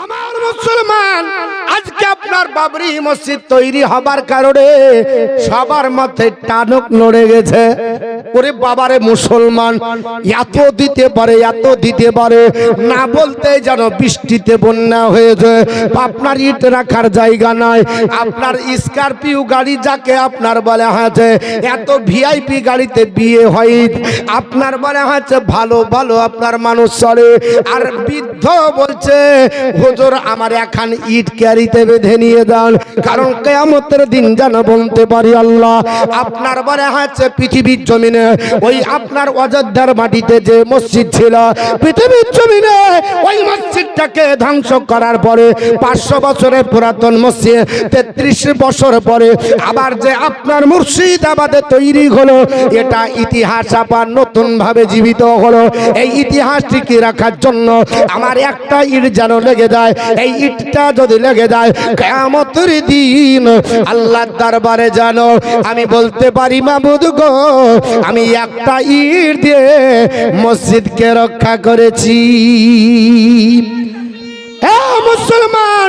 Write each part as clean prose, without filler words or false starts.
আমার মুসলমান, আজকে আপনার বাবরি মসজিদ তৈরি হবার কারণে সবার মাথায় টানক নড়ে গেছে। ওরে বাবারে মুসলমান, এত দিতে পারে, এত দিতে পারে, না বলতে যেন বৃষ্টিতে বন্যা হয়েছে। আপনার ইট রাখার জায়গা নাই। আপনার স্করপিও গাড়ি যাকে আপনার বলা হয়েছে, এত ভিআইপি গাড়িতে বিয়ে হয়, আপনার বলা হয়েছে ভালো ভালো আপনার মানুষ চলে। আর বৃদ্ধ বলছে, হুজুর আমার এখন ইট ক্যারিতে বেঁধে নিয়ে যান, কারণ কিয়ামতের দিন যেন বলতে পারি আল্লাহ আপনার বলা হয়েছে পৃথিবীর জমিনে ওই আপনার অযোধ্যার মাটিতে যে মসজিদ ছিল, পৃথিবীর জমিনে ওই মসজিদটাকে ধ্বংস করার পরে 500 বছরের পুরাতন মসজিদ 33 বছর পরে আবার যে আপনার মুর্শিদাবাদে তৈরি হলো, এটা ইতিহাস আবার নতুন ভাবে জীবিত হলো। এই ইতিহাস টিকিয়ে রাখার জন্য আমার একটা ইট যেন লেগে যায়। এই ইটটা যদি লেগে যায় কিয়ামতের দিন আল্লাহর দরবারে জানো আমি বলতে পারি, মাবুদ গো আমি একটা ইট দিয়ে মসজিদকে রক্ষা করেছি। মুসলমান,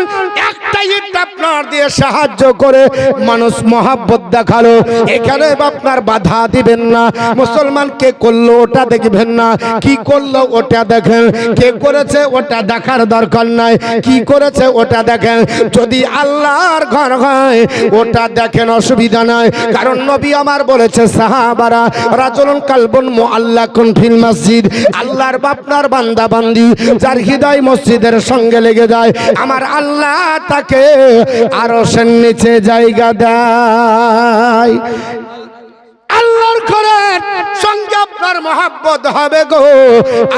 একটা ইট আপনার দিয়ে সাহায্য করে মানুষ মহাব্বত দেখালো, এখানে আপনার বাধা দিবেন না। মুসলমান কে করলো ওটা দেখবেন না, কি করলো ওটা দেখেন, কে করেছে ওটা দেখার দরকার নাই, কি করেছে ওটা দেখেন। যদি আল্লাহর ঘর হয় ওটা দেখেন, অসুবিধা নাই। কারণ নবী আমার বলেছে, সাহাবারা রাজুলুন কালবুন মুআল্লাকুন ফিল মসজিদ, আল্লাহর আপনার বান্দা বান্দি যার হৃদয় মসজিদের সঙ্গে লেগে যায়, আমার আল্লাহ তাকে আরশের নিচে জায়গা দেয়। আল্লাহর ঘরের সঙ্গে আপনার মহব্বত হবে গো,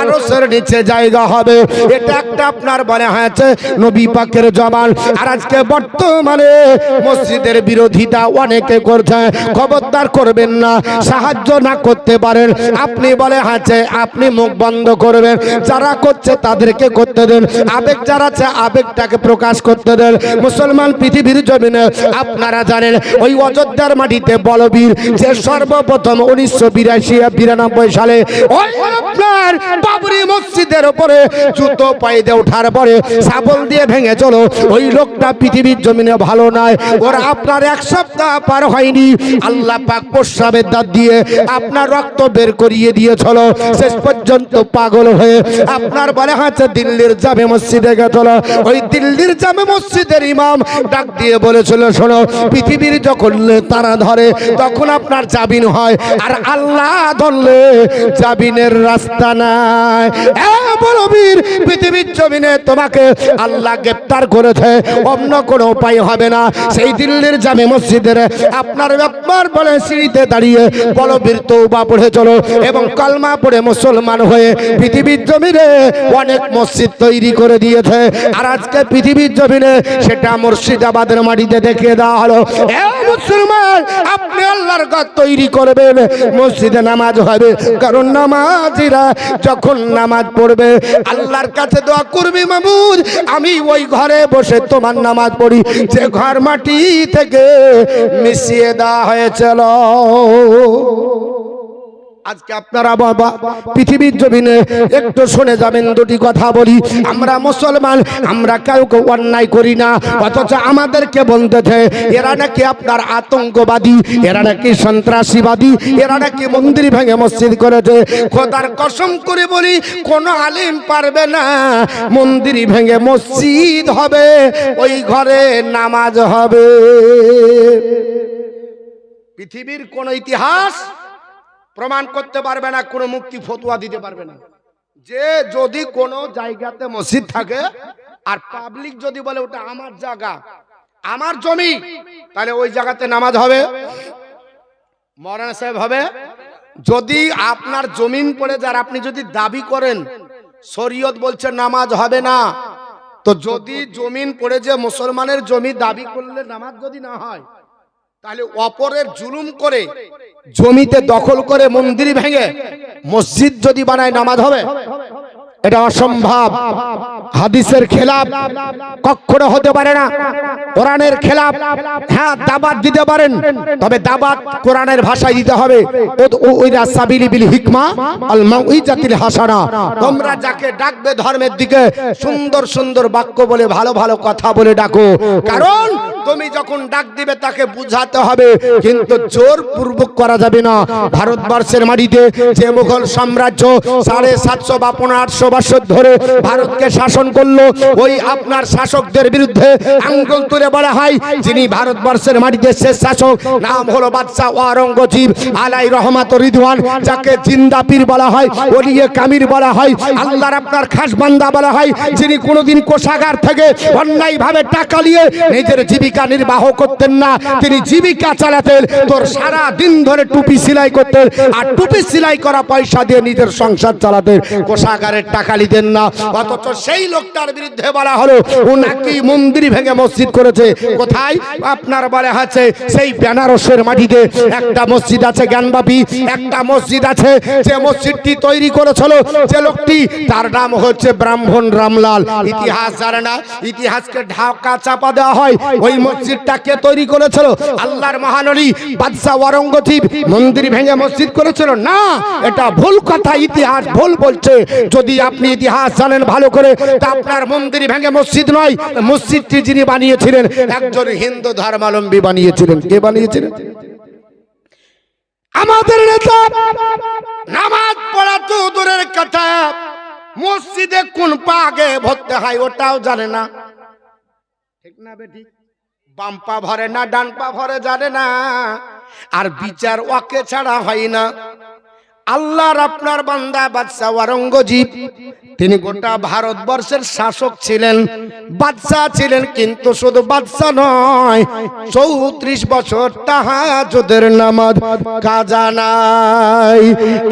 আরশের নিচে জায়গা হবে। এটা একটা আপনার বলে হয়েছে নবী পাকের জবান। আর আজকে বর্তমানে মসজিদের বিরোধিতা অনেকে করছে, খবরদার করবেন না। সাহায্য না করতে পারেন আপনি বলে হয়েছে আপনি মুখ বন্ধ করবেন, যারা করছে তাদেরকে করতে দেন, আবেগ যারা আছে আবেগটাকে প্রকাশ করতে দেন। মুসলমান পৃথিবীর জমিনে আপনারা জানেন ওই অযোধ্যার মাটিতে বলবীর যে সর্বপ্রথম 1982-93 সালে ওই আপনার বাবরি মসজিদের উপরে জুতো পায়ে দিয়ে ওঠার পরে শাবল দিয়ে ভেঙে চলো, ওই লোকটা পৃথিবীর জমিনে ভালো নয়। ওরা আপনার 1 সপ্তাহ পার হয়নি আল্লাহ পাক প্রস্রাবের দাঁত দিয়ে আপনার রক্ত বের করিয়ে দিয়েছিল, শেষ পর্যন্ত পাগল হয়ে আপনার বলা হচ্ছে দিল্লির জামে মসজিদে গেছিল। ওই দিল্লির জামে মসজিদের ইমাম ডাক দিয়ে বলেছিল, শোনো পৃথিবীর যখন তারা ধরে তখন আপনার জামিন হয়, আর আল্লাহ ধরলে জামিনের রাস্তা নাই। বলবীর পৃথিবীর জমিনে তোমাকে আল্লাহ গ্রেফতার করেছে, অন্য কোনো উপায় হবে না। সেই দিল্লির জামে মসজিদের আপনার ব্যাপার বলে সিঁড়িতে দাঁড়িয়ে বলবীর তওবা পড়ে চলো এবং কালমা পড়ে মুসলমান হয়ে পৃথিবীর জমিনে অনেক মসজিদ তৈরি করে দিয়েছে। আর আজকে পৃথিবীর জমিনে সেটা মুর্শিদাবাদের মাটিতে দেখিয়ে দেওয়া হলো। মুসলমান, আপনি আল্লাহর ঘর তৈরি করবেন, মসজিদে নামাজ হবে, কারণ নামাজিরা যখন নামাজ পড়বে আল্লাহর কাছে দোয়া করবে, মাবুদ আমি ওই ঘরে বসে তোমার নামাজ পড়ি যে ঘর মাটি থেকে মিশিয়ে দেওয়া হয়েছিল। আজকে আপনারা বাবা পৃথিবীর জমিনে একটু শুনে যাবেন, দুটি কথা বলি। আমরা মুসলমান, আমরা কাউকে অন্যায় করি না, অথচ আমাদেরকে বলতেছে এরা নাকি আপনার আতঙ্কবাদী, এরা নাকি সন্ত্রাসীবাদী, এরা নাকি মন্দির ভেঙে মসজিদ করেছে। খোদার কসম করে বলি কোন আলিম পারবে না, মন্দির ভেঙে মসজিদ হবে, ওই ঘরে নামাজ হবে। পৃথিবীর কোন ইতিহাস প্রমাণ করতে পারবে না, কোনো মুক্তি ফতোয়া দিতে পারবে না যে যদি কোনো জায়গাতে মসজিদ থাকে আর পাবলিক যদি বলে ওটা আমার জায়গা, আমার জমি, তাহলে ওই জায়গাতে নামাজ হবে, মৌলানা সাহেব হবে। যদি আপনার জমিন পড়ে যার আপনি যদি দাবি করেন শরীয়ত বলছে নামাজ হবে না, তো যদি জমিন পড়ে যে মুসলমানের জমি দাবি করলে নামাজ যদি না হয়, তাহলে অপরের জুলুম করে জমিতে দখল করে মন্দির ভেঙে মসজিদ যদি বানায় নামাজ হবে? এটা অসম্ভব। হাদিসের খেলাফ কখনো হতে পারে না, কোরআনের খেলাফ। হ্যাঁ, দাবাত দিতে পারেন, তবে দাবাত কোরআনের ভাষায় দিতে হবে। ওইরা সাবিলি বিল হিকমা আল মাউইজাতিল হাসানা। তোমরা যাকে ডাকবে ধর্মের দিকে সুন্দর সুন্দর বাক্য বলে, ভালো ভালো কথা বলে ডাকো। কারণ তুমি যখন ডাক দিবে তাকে বুঝাতে হবে, কিন্তু জোর পূর্বক করা যাবে না। ভারতবর্ষের মাটিতে যে মুঘল সাম্রাজ্য 750 বা 800 বছর ধরে ভারতকে শাসন করলো, ওই আপনার শাসকদের বিরুদ্ধে আঙ্গুল তুলে বলা হয় যিনি ভারতবর্ষের মাটিতে শেষ শাসক, নাম হলো বাদশাহ আওরঙ্গজেব আলাই রহমাত রিদওয়ান, যাকে জিন্দা পীর বলা হয়, ওলিয়ে কামির বলা হয়, আল্লাহর আপনার খাস বান্দা বলা হয়, যিনি কোনোদিন কোষাগার থেকে অন্যায়ভাবে টাকা নিয়ে নিজের জীবিকা নির্বাহ করতেন না। তিনি জীবিকা চালাতেন, তোর সারা দিন ধরে টুপি সেলাই করতেন, আর টুপি সেলাই করা পয়সা দিয়ে নিজের সংসার চালাতেন, কোষাগারের টাকা নিতেন না। অথচ সেই লোকটার বিরুদ্ধে বলা হলো ও নাকি মন্দির ভেঙে মসজিদ করেছে। কোথায়? আপনার বলা আছে সেই বেনারসের মাটিতে একটা মসজিদ আছে, জ্ঞানবাপী একটা মসজিদ আছে, যে মসজিদটি তৈরি করেছিল যে লোকটি, তার নাম হচ্ছে ব্রাহ্মণ রামলাল। ইতিহাস জানে না, ইতিহাসকে ঢাকা চাপা দেওয়া হয়। ওই মসজিদটা কে তৈরি করেছিল? আল্লাহর মহানবী বাদশাহ আওরঙ্গজেব মন্দির ভেঙে মসজিদ করেছিল না, এটা ভুল কথা, ইতিহাস ভুল বলছে। যদি আপনি ইতিহাস জানেন ভালো করে, তা আপনার মন্দির ভেঙে মসজিদ নয়, মসজিদটি যিনি বানিয়েছিলেন একজন হিন্দু ধর্মাবলম্বী বানিয়েছিলেন। কে বানিয়েছিলেন? আমাদের নেতা। নামাজ পড়া তো দূরের কথা, মসজিদে কোন পা আগে ভরতে হয় ওটাও জানে না। ঠিক না বেটি? বাম পা ভরে না ডান পা ভরে জানে না। আর বিচার ওকে ছাড়া হয় না। আল্লাহর আপনার বান্দা বাদশাহ আওরঙ্গজেব, তিনি গোটা ভারতবর্ষের শাসক ছিলেন, বাদশাহ ছিলেন, কিন্তু শুধু বাদশাহ নয়, 34 বছর তাহাজ্জুদের নামাজ কাজা নাই।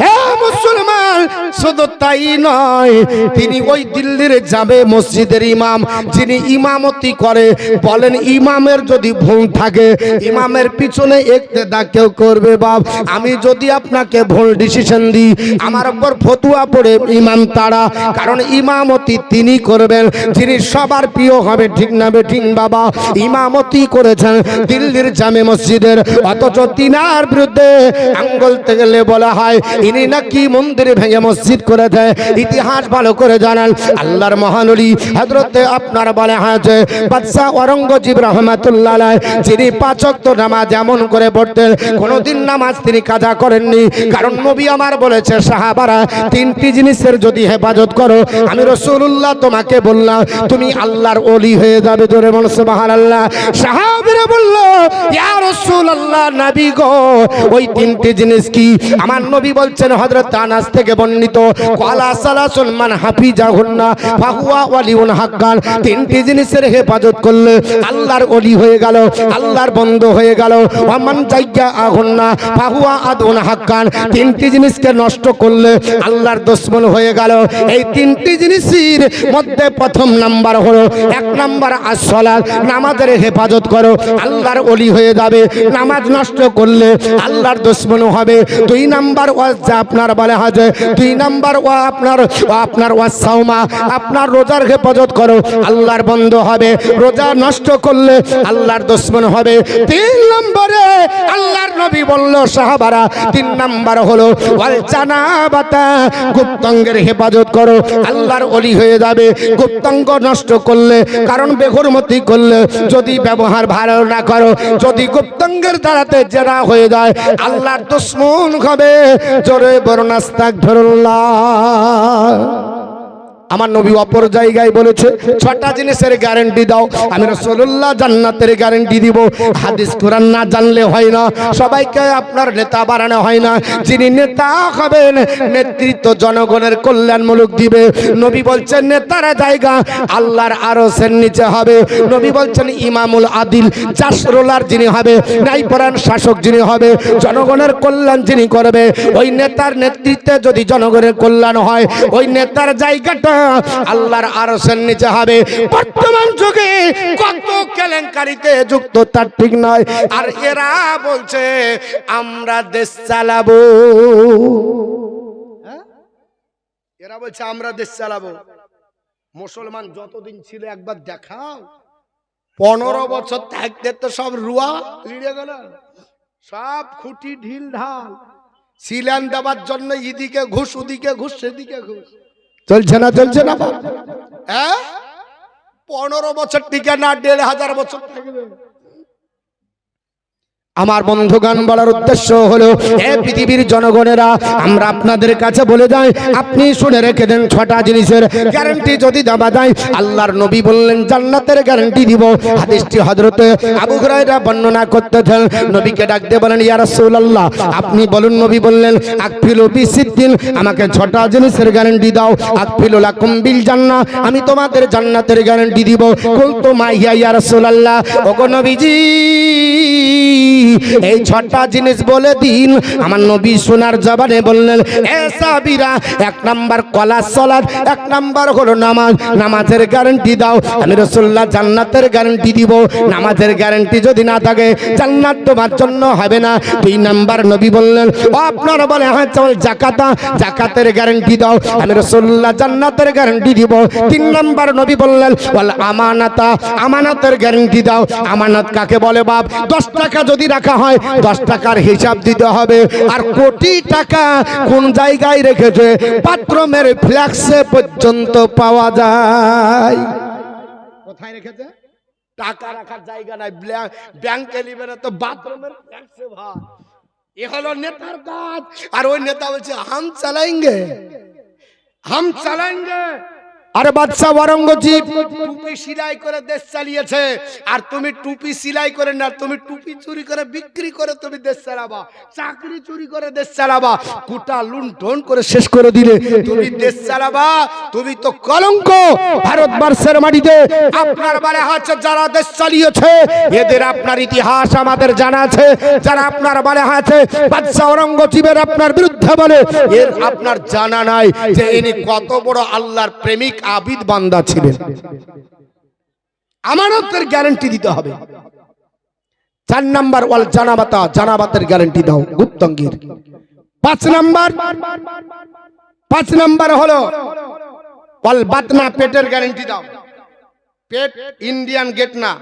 হে মুসলমান, শুধু তাই নয়, তিনি ওই দিল্লির জামে মসজিদের ইমাম, যিনি ইমামতি করে। বলেন ইমামের যদি ভুল থাকে, ইমামের পিছনে ইক্তেদা কেউ করবে? বাপ, আমি যদি আপনাকে ভুল ডিসিশন দিই, আমার উপর ফতুয়া পড়ে ইমাম তারা, কারণ ইমামতি তিনি করবেন যিনি সবার প্রিয় হবে। ঠিক না বেঠিক বাবা? ইমামতি করেছেন দিল্লির জামে মসজিদের, অথচ তিনার বিরুদ্ধে আঙ্গুল থেকে বলা হয় ইনি নাকি মন্দির ভেঙে মসজিদ করেছে। ইতিহাস ভালো করে জানান। আল্লাহর মহানবী হযরতে আপনার বলে আছে বাদশাহ আওরঙ্গজেব রাহমাতুল্লাহ আলাইহি, যিনি 5 ওয়াক্ত নামাজ এমন করে পড়তেন, কোনদিন নামাজ তিনি কাজা করেননি। কারণ নবী আমার বলেছে সাহাবারা, 3টি জিনিসের যদি হেফাজত করো, আমি রাসূলুল্লাহ তোমাকে বললাম তুমি আল্লাহর ওলি হয়ে যাবে। জোরে বলো সুবহানাল্লাহ। সাহাবীরা বলল ইয়া রাসূলুল্লাহ, নবী গো ওই 3টি জিনিস কি? আমার নবী বলছেন, হযরত আনাস থেকে বর্ণিত, ক্বালা সালাসুন মান হাফিজাহুন্না ফাহুয়া ওয়ালিউন হাক্কান। 3টি জিনিসের হেফাজত করলে আল্লাহর ওলি হয়ে গেল, আল্লাহর বন্ধু হয়ে গেল। ওয়া মান জায়্যাহুন্না ফাহুয়া আদুন হাক্কান। 3টি জিনিসকে নষ্ট করলে আল্লাহর দুশমন হয়ে গেল। এই 3টি জিনিসের মধ্যে প্রথম নাম্বার হলো, 1 নাম্বার as-সালাত, নামাজের হেফাজত করো, আল্লাহর ওলি হয়ে যাবে। নামাজ নষ্ট করলে আল্লাহর দুশমন হবে। 2 নাম্বার ওয়াজ আপনার বলে হাজে, 2 নাম্বার আপনার ওয়াসাউমা, আপনার রোজার হেফাজত করো, আল্লাহর বন্ধ হবে। রোজা নষ্ট করলে আল্লাহর দুশমন হবে। 3 নম্বরে আল্লাহর নবী বলল সাহাবারা, 3 নাম্বার হলো ওয়াল জানাবাতা, গুপ্তাঙ্গের হেফাজত করো, আল্লাহর ওলি হয়ে যাবে। গুপ্তাঙ্গ নষ্ট করলে, কারণ বেহুরমতি করলে, যদি ব্যবহার ভালো না করো, যদি গুপ্তাঙ্গের দ্বারাতে জেনা হয়ে যায়, আল্লাহর দুশমন হবে। জোরে বলুন আস্তাগফিরুল্লাহ। আমার নবী অপর জায়গায় বলেছে 6টা জিনিসের গ্যারান্টি দাও, আমি রাসূলুল্লাহ জান্নাতের গ্যারান্টি দিব। হাদিস কোরআন না জানলে হয় না, সবাইকে আপনার নেতা বানানো হয় না। যিনি নেতা হবেন, নেতৃত্ব জনগণের কল্যাণমূলক দিবে। নবী বলছেন নেতার জায়গা আল্লাহর আরশের নিচে হবে। নবী বলছেন ইমামুল আদিল, জাসরুলার যিনি হবে, ন্যায়পরায়ণ শাসক যিনি হবে, জনগণের কল্যাণ যিনি করবে, ওই নেতার নেতৃত্বে যদি জনগণের কল্যাণ হয়, ওই নেতার জায়গাটা আল্লাহর আরশের নিচে হবে। বর্তমান যুগে কত কেলেঙ্কারিতে যুক্ত তার ঠিক নয়, আর এরা বলছে আমরা দেশ চালাবো। এরা বলছে আমরা দেশ চালাবো। মুসলমান যতদিন ছিল একবার দেখাও। 15 বছর থাকতে তো সব রুয়া লিড়ে গেল, সব খুঁটি ঢিল ঢাল। সিলান দেওয়ার জন্য এদিকে ঘুষ, ওদিকে ঘুষ, সেদিকে ঘুষ, চলছে না চলছে না? হ্যাঁ, 15 বছর টিকে না 1500 বছর থাকবে। আমার বন্ধুগণ, বলার উদ্দেশ্য হলো এই পৃথিবীর জনগণেরা, আমরা আপনাদের কাছে বলে যাই, আপনি শুনে রেখে দেন 6টা জিনিসের গ্যারান্টি যদি দেওয়া যায়। আল্লাহর নবী বললেন জান্নাতের গ্যারান্টি দিব। হাদিসটি হযরতে আবু হুরায়রা বর্ণনা করতেছেন। নবীকে ডাক দিয়ে বলেন, ইয়া রাসূলুল্লাহ, আপনি বলুন। নবী বললেন, আকফিলু বিসিদ্দিন, আমাকে 6টা জিনিসের গ্যারান্টি দাও। আকফিলু লাকুম বিল জান্নাহ, আমি তোমাদের জান্নাতের গ্যারান্টি দিব। কুলতু মা হিয়া ইয়া রাসূলুল্লাহ, ওগো নবীজি এই 6টা জিনিস বলে দিন। আমার নবী সোনার জবানে বললেন, এ সাহাবীরা, 1 নাম্বার কলা সালাত, 1 নাম্বার হলো নামাজ। নামাজের গ্যারান্টি দাও। আমি রাসূলুল্লাহ জান্নাতের গ্যারান্টি দিব। নামাজের গ্যারান্টি যদি না থাকে জান্নাত তোমার জন্য হবে না। 2 নাম্বার নবী বললেন, ও আপনারা বলে হ্যাঁ চল যাকাত, যাকাতের গ্যারান্টি দাও। আমি রাসূলুল্লাহ জান্নাতের গ্যারান্টি দিব। 3 নাম্বার নবী বললেন, ওয়াল আমানাতা, আমানতের গ্যারান্টি দাও। আমানত কাকে বলে বাপ? 10 টাকা যদি রাখা হয় 10 টাকার হিসাব দিতে হবে। আর কোটি টাকা কোন জায়গায় রেখেছে পাত্র মেরে ফ্ল্যাক্সে পর্যন্ত পাওয়া যায়। কোথায় রেখেছে? টাকা রাখার জায়গা নাই, ব্যাংকে নিবে না তো বাথরুমের ফ্ল্যাক্সে ভাই। এ হলো নেতার কাজ। আর ওই নেতা বলছে হাম চালাएंगे, হাম চালাएंगे। আরে বাদশা औरंगजेब টুপি সেলাই করে দেশ চালিয়েছে, আর তুমি টুপি সেলাই করে না, তুমি টুপি চুরি করে বিক্রি করে তুমি দেশ চালাবা, চাকরি চুরি করে দেশ চালাবা, কোটা লুণ্ঠন করে শেষ করে দিলে তুমি দেশ চালাবা। তুমি তো কলঙ্ক ভারতবর্ষের মাটিতে। আপনার বলে আছে যারা দেশ চালিয়েছে এদের আপনার ইতিহাস আমাদের জানা আছে। যারা আপনার বলে আছে বাদশা औरंगजेबের আপনার বিরুদ্ধে বলে, এর আপনার জানা নাই যে ইনি কত বড় আল্লাহর প্রেমিক আবিদ বান্দা ছিলেন। আমানতের গ্যারান্টি দিতে হবে। 4 নাম্বার ওয়াল জানাবাতা, জানাবাতের গ্যারান্টি দাও গুপ্তাঙ্গীর। 5 নাম্বার হলো ওয়াল বাতনা, পেটের গ্যারান্টি দাও। পেট ইন্ডিয়ান গেট না,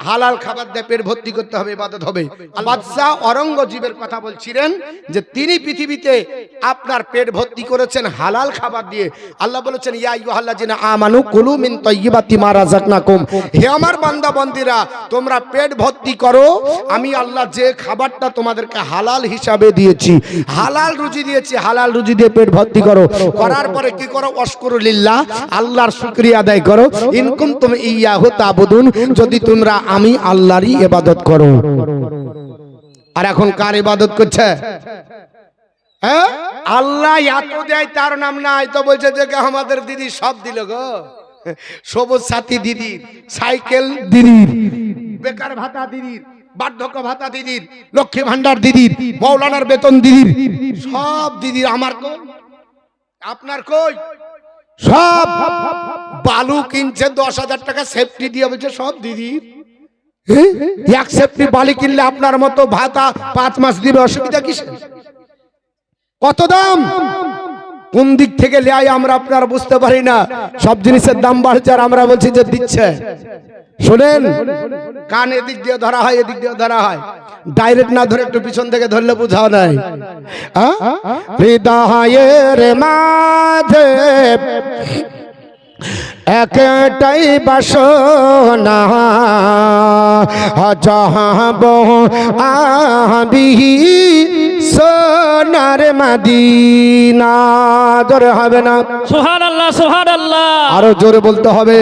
হালাল খাবার দিয়ে পেট ভর্তি করতে হবে, ইবাদত হবে। বাদশা औरंगजेबের কথা বলছিলেন যে তিনি পৃথিবীতে আপনার পেট ভর্তি করেছেন হালাল খাবার দিয়ে। আল্লাহ বলেছেন, ইয়া আইয়ুহাল্লাযিনা আমানু কুলু মিন তাইয়্যিবাতি মা রাযাকনাকুম, হে আমার বান্দা বান্দীরা তোমরা পেট ভর্তি করো, আমি আল্লাহ যে খাবারটা তোমাদেরকে হালাল হিসাবে দিয়েছি, হালাল রুজি দিয়েছি, হালাল রুজি দিয়ে পেট ভর্তি করো। করার পরে কি করো? ওয়াশকুরু লিল্লাহ, আল্লাহর শুকরিয়া আদায় করো। ইন কুনতুম ইয়্যাহু তা'বুদুন, যদি তোমরা আমি আল্লাহরই ইবাদত করো। আর এখন কার ইবাদত করছে? হ্যাঁ, আল্লাহ এত দেয় তার নাম নাই তো বলছে যে আমাদের দিদি সব দিল গো, সবুজ সাথী দিদির, সাইকেল দিদির, বেকার ভাতা দিদির, বার্ধক্য ভাতা দিদির, লক্ষ্মী ভান্ডার দিদির, মৌলানার বেতন দিদির, সব দিদির। আমার কই? আপনার কই? সব বালু কিনছে 10,000 টাকা সেফটি দিয়ে, বলছে সব দিদির। এক সেফটি বালি কিনলে আপনার মতো ভাতা 5 মাস দিবে, অসুবিধা কিসের? কত দাম? কোন দিক থেকে লেয় আমরা আপনারা বুঝতে পারি না। সব জিনিসের দাম বাড়ছে আর আমরা বলছি যে দিচ্ছে। শুনেন, কান এদিক দিয়ে ধরা হয়, এদিক দিয়ে ধরা হয়, ডাইরেক্ট না ধরে একটু পিছন থেকে ধরলে বুঝাও নাই। হৃদয়ের মাঝে একটাই বাসনা, যাবো আমি সোনার মদিনা। জোরে হবে না? সুবহানাল্লাহ, সুবহানাল্লাহ, আরো জোরে বলতে হবে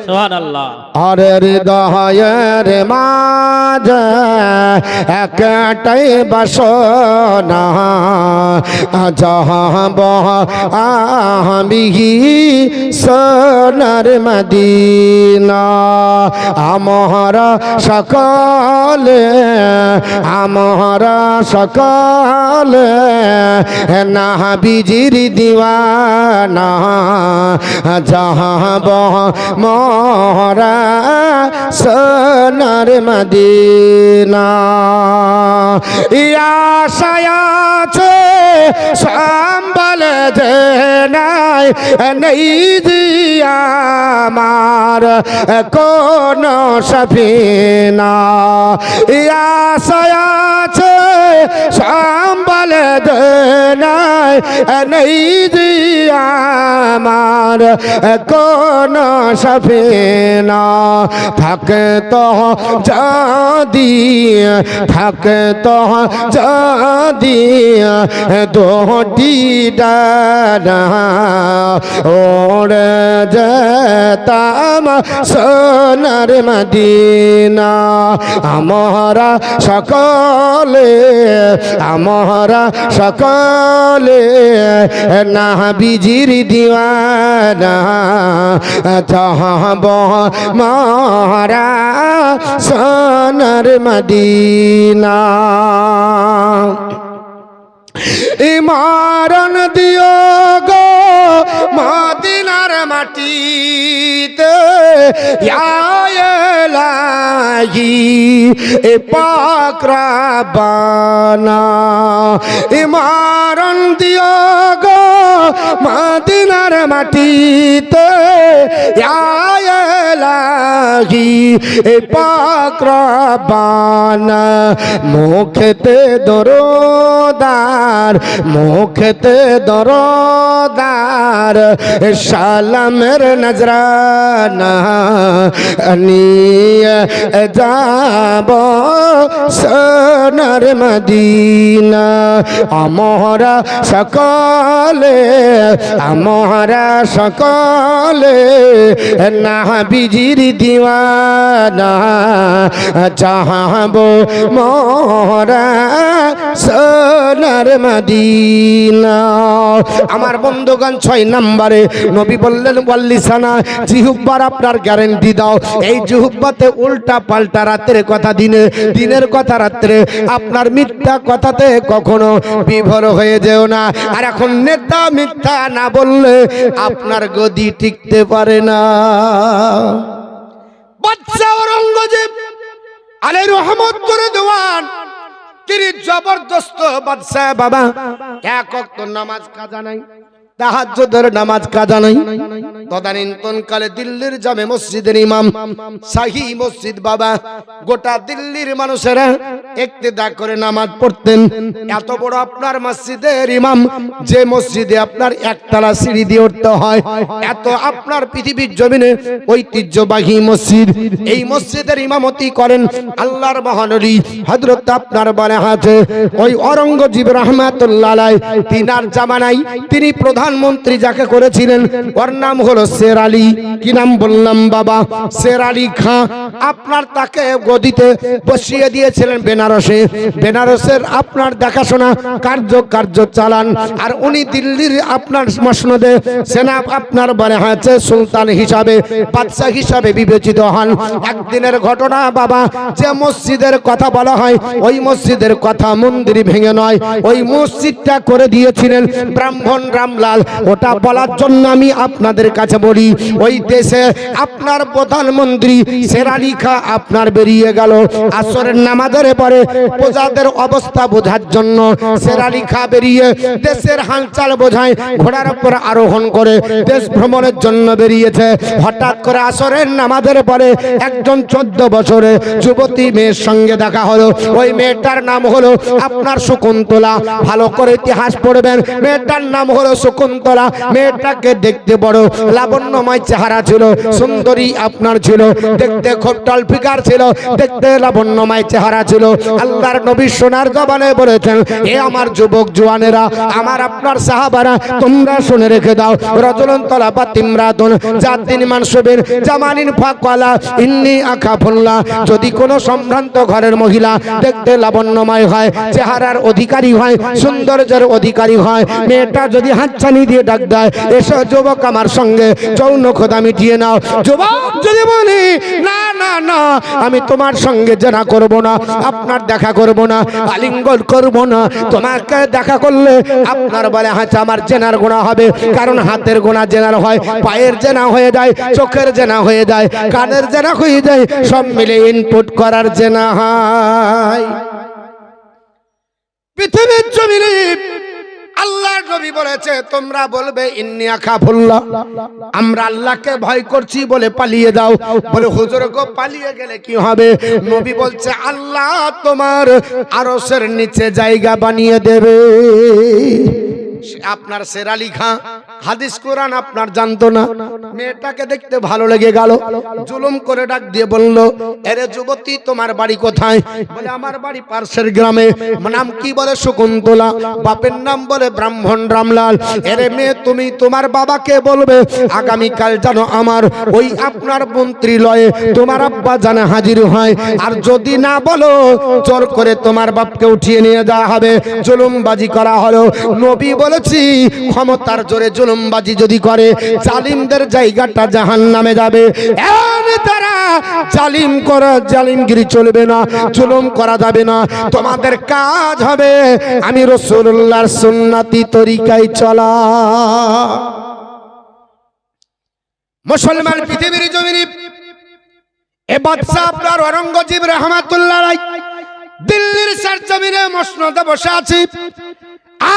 সুবহানাল্লাহ। আরে হৃদয়ের মাঝে একটাই বাসনা, যাবো আমি সোনার মদিনা। আমরা সকলে, আমরা সকলে নবীজির দিওয়ানা, যাবো মহরা সোনার মদিনা আশায় আছে সম্বল যে নাই নেই দিয়া আমার কোন সফিনা আশায় আছে সম্বল যে নাই নেই দিয়া আমার কোন সফিনা থাকে তো যদি থাকে তো যদি দোটি ডানা ওড়ে যেতাম সোনার মদিনা আমরা সকলে না বিজির দিওয়ানা চাহব মারা সোনার মদিনা ইমারণ দিও গো মদিনার মাটিতে লাগি এ পাক রাব্বানা ইমারণ দিও গো মদিনার মাটিতে লাগি এ পাক রাব্বানা মুখেতে দরদার মুখেতে দরদার সালামের নজরানা নিয়ে যাব সোনার মদিনা আমরা সকলে না বিজির দিওয়ানা চাহব মোরা সোনার মদিনা আমার বন্ধুগণ 6 নম্বরে নবী বললেন ওয়াল্লিসানা জিহ্বার আপনার গ্যারান্টি দাও এই জিহ্বাতে উল্টা পাল্টা রাতের কথা দিনের কথা রাত্রে আপনার মিথ্যা কথাতে কখনো বিভোর হয়ে যেও না আর এখন নেতা মিথ্যা না বললে আপনার গদি টিকতে পারে না বাদশা ঔরঙ্গজেব আলাইহির রহমত করে দেওয়ান তিনি জবরদস্ত বাদশা বাবা এক ওয়াক্ত নামাজ কাজা নাই তাহাজ্জুদের নামাজ কাজা নাই তদানীন্তন কালে দিল্লির জামে মসজিদের ইমাম শাহী মসজিদ বাবা গোটা দিল্লির মানুষেরা ইক্তেদা করে নামাজ পড়তেন এত বড় আপনার মসজিদের ইমাম যে মসজিদে আপনার একতলা সিঁড়ি দিয়ে উঠতে হয় এত আপনার পৃথিবীর জমিনে ঐতিহ্যবাহী মসজিদ এই মসজিদের ইমামতি করেন আল্লাহর মহানবী হযরত আপনার বলে আছে ওই ঔরঙ্গজেব রাহমাতুল্লাহ আলাইহি তিনার জামানায় তিনি প্রধানমন্ত্রী যাকে করেছিলেন ওর নাম হলো শের আলী কি নাম বললাম বাবা শের আলী খান আপনার তাকে গদিতে বসিয়ে দিয়েছিলেন বেনারসের আপনার দেখাশোনা কার্য চালান আর উনি দিল্লির আপনার মসনদে সেনা আপনার বলে আছে সুলতান হিসাবে বাদশা হিসাবে বিবেচিত হন একদিনের ঘটনা বাবা যে মসজিদের কথা বলা হয় ওই মসজিদের কথা মন্দির ভেঙে নয় ওই মসজিদটা করে দিয়েছিলেন ব্রাহ্মণ রামলাল ওটা বলার জন্য আমি আপনাদের কাছে বলি ওই দেশে আপনার প্রধানমন্ত্রী শের আলী খান আপনার বেরিয়ে গেল আসরের নামাজের পরে প্রজাদের অবস্থা বোঝার জন্য শের আলী খান বেরিয়ে দেশের হালচাল বোঝায় ঘোড়ার উপর আরোহণ করে দেশ ভ্রমণের জন্য বেরিয়েছে হঠাৎ করে আসরের নামাজের পরে একজন 14 বছরের যুবতী মেয়ের সঙ্গে দেখা হলো ওই মেয়েটার নাম হলো আপনার শকুন্তলা ভালো করে ইতিহাস পড়বেন মেয়েটার নাম হলো শকুন্তলা মেয়েটাকে দেখতে বড় লাবণ্যময় চেহারা ছিল সুন্দরী আপনার ছিল দেখতে খুব টল ফিগার ছিল দেখতে লাবণ্যময় চেহারা ছিল আল্লাহর নবী সোনার জবানে বলেছেন এ আমার যুবক জওয়ানেরা আমার আপনার সাহাবারা তোমরা শুনে রেখে দাও রাজুলুন তালাবা তিমরাতুন জাতিন মানসুবিন জামানিন ফাকওয়ালা ইন্নী আখাফুল্লাহ যদি কোনো সম্ভ্রান্ত ঘরের মহিলা দেখতে লাবণ্যময় হয় চেহারার অধিকারী হয় সৌন্দর্যের অধিকারী হয় মেয়েটা যদি হাতছানি হাতছানি দিয়ে ডাক দেয়, এসো যুবক আমার সঙ্গে যৌন খোদা মিটিয়ে নাও। যুবক যদি বলি না না না, আমি তোমার সঙ্গে জেনা করব না, আপনার দেখা করব না, আলিঙ্গন করব না, তোমাকে দেখা করলে আপনার বলে হাঁচা আমার জেনার গুনাহ হবে। কারণ হাতের গুনাহ জেনার হয়, পায়ের জেনা হয়ে যায়, চোখের জেনা হয়ে যায়, কানের জেনা হয়ে যায়, সব মিলে ইনপুট করার জেনা হয়। পৃথিবীর জমিনে আল্লাহর নবী বলেছে তোমরা বলবে ইন্নী আখাফুল্লাহ, আমরা আল্লাহকে ভয় করছি বলে পালিয়ে দাও। বলে হুজুর গো পালিয়ে গেলে কি হবে? নবী বলছে আল্লাহ তোমার আরশের নিচে জায়গা বানিয়ে দেবে। আপনার শেরালি খাঁ হাদিস কোরআন আপনার জানতো না, মেয়েটাকে দেখতে ভালো লেগে গেল, জুলুম করে ডাক দিয়ে বলল, এরে যুবতী তোমার বাড়ি কোথায়? বলে আমার বাড়ি পার্শ্বের গ্রামে। নাম কি? বলে শকুন্তলা। বাপের নাম বলে ব্রাহ্মণ রামলাল। এরে মেয়ে তুমি তোমার বাবাকে বলবে আগামীকাল যেন আমার ওই আপনার মন্ত্রীলয়ে তোমার আব্বা জানে হাজির হয়, আর যদি না বলো জোর করে তোমার বাপকে উঠিয়ে নিয়ে যাওয়া হবে, জুলুমবাজি করা হলো। নবী বলেছি ক্ষমতার জোরে জুলুমবাজি যদি করে জালিমদের জায়গাটা জাহান্নামে যাবে। তারা জালিম করা, জালিমগিরি চলবে না, জুলুম করা যাবে না। তোমাদের কাজ হবে আমি রাসূলুল্লাহর সুন্নতি তরিকায় চলা। মুসলমান পৃথিবীর জমিনে এ বাদশা আপনার ঔরঙ্গজেব রহমাতুল্লাহ আলাইহি দিল্লির সরজমিনে মসনদে বসে আছে,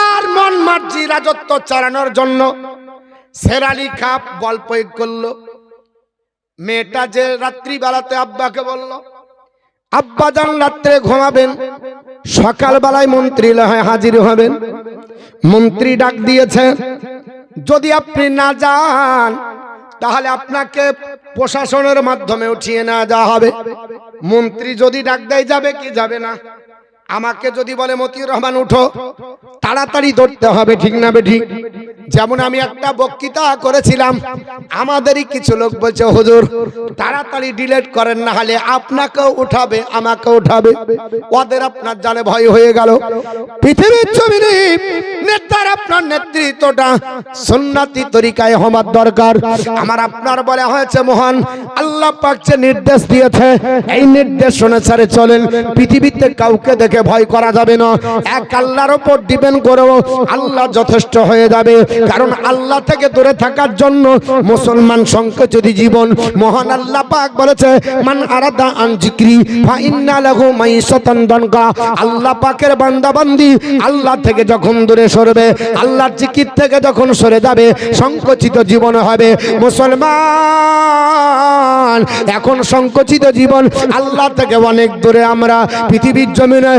আর মন মার্জি রাজত্ব চালানোর জন্য শেরালি খাঁ বল প্রয়োগ করলো। মেয়েটা যে রাত্রি বেলাতে আব্বাকে বলল আব্বা যান রাত্রে ঘুমাবেন, সকাল বেলায় মন্ত্রীলয়ে হাজির হবেন। মন্ত্রী ডাক দিয়েছে যদি আপনি না যান তাহলে আপনাকে প্রশাসনের মাধ্যমে উঠিয়ে নেওয়া যাওয়া হবে। মন্ত্রী যদি ডাক দেয় যাবে কি যাবে না? আমাকে যদি বলে মতিউর রহমান উঠো, তাড়াতাড়ি ধরতে হবে, ঠিক না বেঠিক? যেমন আমি একটা বক্তৃতা করেছিলাম, আমাদেরই কিছু লোক বলছে হুজুর তাড়াতাড়ি ডিলিট করেন না হলে আপনাকেও উঠাবে আমাকেও উঠাবে। ওদের আপনার জানে ভয় হয়ে গেল। পৃথিবীর জমিনে নেতার আপনার নেতৃত্বটা সুন্নতি তরিকায় হওয়ার দরকার। আমার আপনার বলা হয়েছে মহান আল্লাহ পাক যে নির্দেশ দিয়েছে এই নির্দেশ অনুসারে চলেন। পৃথিবীতে কাউকে দেখে ভয় করা যাবে না, এক আল্লাহর উপর ডিপেন্ড করো, আল্লাহ যথেষ্ট হয়ে যাবে। কারণ আল্লাহ থেকে দূরে থাকার জন্য মুসলমান সংকোচিত জীবন। মহান আল্লাহ পাক বলেছে মান আরাদা আন যিকরি ফা ইন্না লাহু মাইশাতান দানকা। আল্লাহ পাকের বান্দা বান্দি আল্লাহ থেকে যখন দূরে সরবে, আল্লাহর জিকির থেকে যখন সরে যাবে, সংকোচিত জীবন হবে। মুসলমান এখন সংকোচিত জীবন, আল্লাহ থেকে অনেক দূরে আমরা। পৃথিবীর জমিনে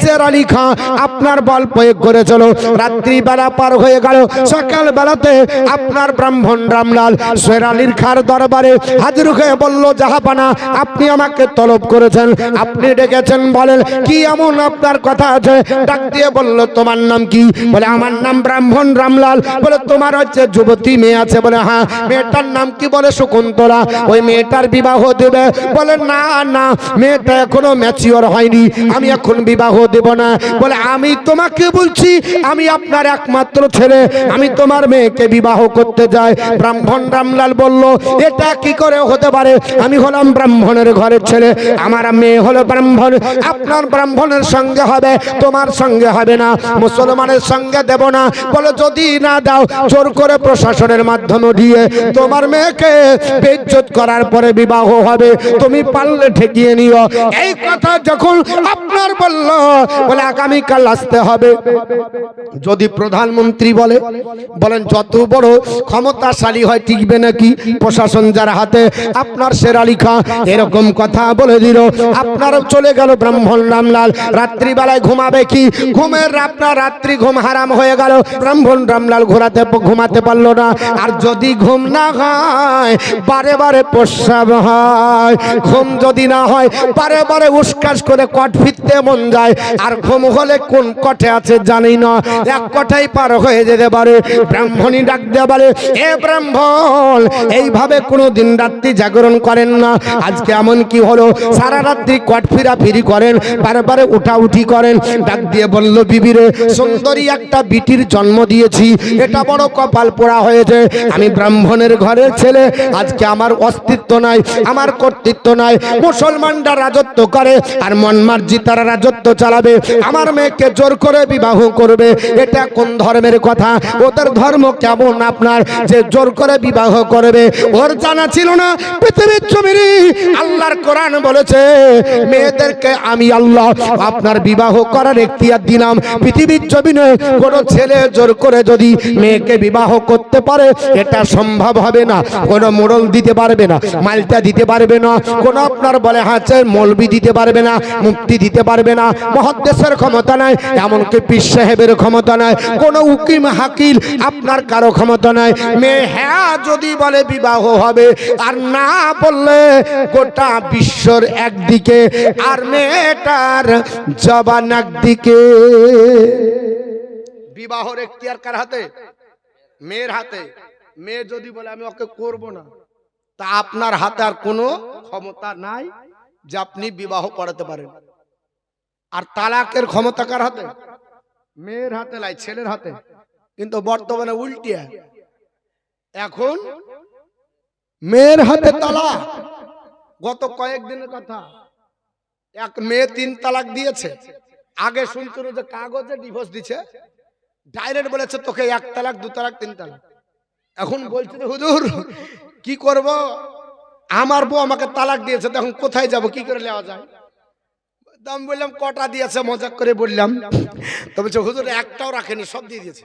শেরালি খাঁ আপনার বল প্রয়োগ করে চলো। রাত্রি বেলা পার হয়ে গেল, সকাল বেলাতে আপনার ব্রাহ্মণ রামলাল শেরালির খাঁর দরবারে হাজির হয়ে বলল জাহাপানা আপনি আমাকে তলব করেছেন, আপনি ডেকেছেন, বলেন কি এমন আপনার কথা আছে? ডাক দিয়ে বলল তোমার নাম কি? বলে আমার নাম ব্রাহ্মণ রামলাল। বলে তোমার হচ্ছে যুবতী মেয়ে আছে? বলে হ্যাঁ। মেয়েটার নাম কি? বলে শকুন্তলা। ওই মেয়েটার বিবাহ দেবে? বলে না না, মেয়েটা এখনো ম্যাচিওর হয়নি, আমি এখন বিবাহ দেব না। বলে আমি তোমাকে বলছি আমি আপনার একমাত্র ছেলে, আমি তোমার মেয়েকে বিবাহ করতে যাই। ব্রাহ্মণ রামলাল বলল এটা কি করে হতে পারে? আমি হলাম ব্রাহ্মণের ঘরের ছেলে, আমার মেয়ে হলো ব্রাহ্মণ, আপনার ব্রাহ্মণের সঙ্গে হবে, তোমার সঙ্গে হবে না, মুসলমানের সঙ্গে দেব না। বলে যদি না দাও জোর করে প্রশাসনের মাধ্যমে দিয়ে তোমার মেয়েকে বেইজ্জত করার পরে বিবাহ হবে, তুমি পারলে ঠেকিয়ে নিও। এই কথা যখন আপনার বলল, বলে আগামীকাল আসতে হবে। যদি প্রধানমন্ত্রী বলে, বলেন যত বড় ক্ষমতাশালী হয় টিকবে নাকি প্রশাসন যার হাতে? আপনার শেরালি খাঁ এরকম কথা বলে দিল। আপনার চলে গেল ব্রাহ্মণ রামলাল। রাত্রিবেলায় ঘুমাবে কি? ঘুমের আপনার রাত্রি ঘুম হারাম হয়ে গেল। ব্রাহ্মণ রামলাল ঘুমাতে পারলো না। আর যদি ঘুম না হয় বারে বারে প্রসাব হয়। ঘুম যদি না হয় বারে বারে উস্কাস করে কট ফিরতে মন যায়, আর ঘুম হলে কোন কটে আছে জানি না, এক কটাই পার হয়ে যেতে পারে। ব্রাহ্মণী ডাক দিয়ে বলে, এ ব্রাহ্মণ, এইভাবে কোনো দিন রাত্রি জাগরণ করেন না, আজকে এমন কি হলো সারা রাত্রি কট ফিরি করেন, বারে উঠা উঠি করেন। ডাক দিয়ে বলল, বিবিরে, সুন্দরী একটা বিটির জন্ম দিয়েছি, এটা বড় কপাল পোড়া হয়েছে। আমি ব্রাহ্মণের ঘরের ছেলে, আজকে আমার অস্তিত্ব নাই, আমার কর্তৃত্ব নাই। মুসলমানরা রাজত্ব করে আর মন মার্জি তারা রাজত্ব চালাবে, আমার মেয়েকে জোর করে বিবাহ করবে। এটা কোন ধর্মের কথা? ওদের ধর্ম কেমন আপনার যে জোর করে বিবাহ করবে? ওর জানা ছিল না পৃথিবীর জমিনে আল্লাহর কোরআন বলেছে, মেয়েদেরকে আমি আল্লাহ আপনার বিবাহ করার এখতিয়ার দিলাম। পৃথিবীর জমিনে কোনো ছেলে জোর করে যদি মেয়েকে বিবাহ করতে পারে, এটা সম্ভব হবে না। কোনো মোড়ল দিতে পারবে না, মালটা দিতে পারবে না, কোনো আপনার বলে হাতে মৌলবি দিতে পারবে না, মুক্তি দিতে পারবে না, মহাদ্দেশের ক্ষমতা নাই, এমনকি পীর সাহেবের ক্ষমতা নাই, কোনো উকিম হাকিল আপনার কারো ক্ষমতা নাই। মেয়ে হ্যাঁ যদি বলে বিবাহ হবে, আর না বললে গোটা বিশ্বর একদিকে আর মেয়েটার জবান একদিকে। বিবাহর এখতিয়ার কার হাতে? মেয়ের হাতে। মেয়ে যদি বলে আমি ওকে করব না, তা আপনার হাতে আর কোনো ক্ষমতা নাই যে আপনি বিবাহ পড়াতে পারেন। আর তালাকের ক্ষমতা কার হাতে? মেয়ের হাতে লাই, ছেলের হাতে। কিন্তু বর্তমানে উল্টিয়া, এখন মেয়ের হাতে তালাক। গত কয়েকদিনের কথা, এক মেয়ে 3 তালাক দিয়েছে। আগে শুনছিল যে কাগজে ডিভোর্স দিছে, ডাইরেক্ট বলেছে তোকে 1 তালাক 2 তালাক 3 তালাক। এখন বলছে যে হুজুর কি করব, আমার বউ আমাকে তালাক দিয়েছে, তখন কোথায় যাব, কি করে নেওয়া যায়? আমি বললাম কটা দিয়েছে, মজাক করে বললাম। তো বলছে হুজুর একটাও রাখেনি, সব দিয়ে দিয়েছে।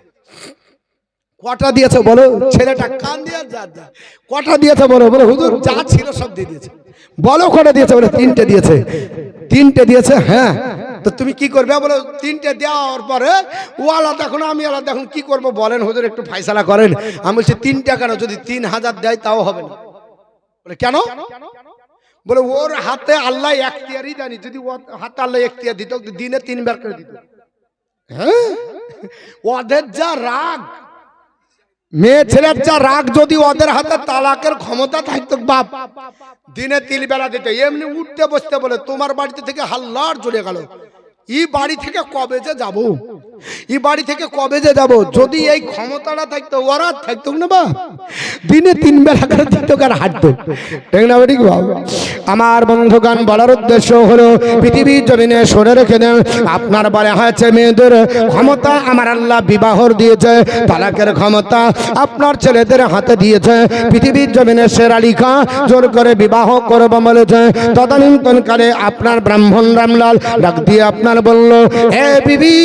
কটা দিয়েছে বলো? ছেলেটা কান দিয়ে যা যা, কটা দিয়েছে বলো? বলে হুজুর যা ছিল সব দিয়ে দিয়েছে। বলো কটা দিয়েছে? বলে 3টে দিয়েছে। 3টে দিয়েছে? হ্যাঁ। তো তুমি কি করবে? বলো 3টে দেওয়ার পরে ও আলাদা, এখন আমি আলাদা, এখন কি করবো বলেন হুজুর, একটু ফাইসালা করেন। আমি বলছি 3টা কেন? যদি 3000 দেয় তাও হবে না। বলে কেন? বলে ওর হাতে আল্লাহ এখতিয়ারই দেয়নি, যদি ওর হাতে আল্লাহ এখতিয়ার দিত দিনে 3 বার করে দিত। হ্যাঁ, ওদের যা রাগ, মেয়ে ছেলের যা রাগ, যদি ওদের হাতে তালাকের ক্ষমতা থাকতো বাপ দিনে 3 বেলা দিত। এমনি উঠতে বসতে বলে তোমার বাড়িতে থেকে হাল্লার চলে গেল, ই বাড়ি থেকে কবে যে যাবো, ই বাড়ি থেকে কবে যে যাবো। যদি এই ক্ষমতাটা থাকতো ওরা থাকতো না, বা দিনে 3 বেলা করে দিত আর হাঁটতো, ঠিক না? ঠিক বাবা। আমার বন্ধুগান বলার উদ্দেশ্য হলো পৃথিবীর জমিনে শুনে রেখে দেন, আপনার বলে হয়েছে মেয়েদের ক্ষমতা আমার আল্লাহ বিবাহর দিয়েছে, তালাকের ক্ষমতা আপনার ছেলেদের হাতে দিয়েছে। পৃথিবীর জমিনে সেরা লিখা জোর করে বিবাহ করবো বলেছে। তদানীন্তনকালে আপনার ব্রাহ্মণ রামলাল ডাক দিয়ে আপনার বলল, এ বিবি,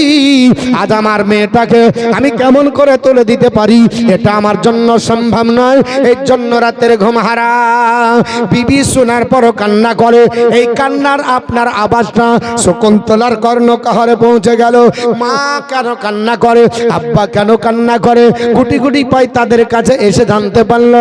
আজ আমার মেয়েটাকে আমি কেমন করে তুলে দিতে পারি, এটা আমার জন্য সম্ভব নয়, এর জন্য রাতের ঘুম হারাম। বিবি শোনার পর কান্না করে, এই কান্নার আপনার আওয়াজটা শকুন্তলার কর্ণকাহরে পৌঁছে গেল। মা কেন কান্না করে, আব্বা কেন কান্না করে, গুটি গুটি পাই তাদের কাছে এসে জানতে পারলো,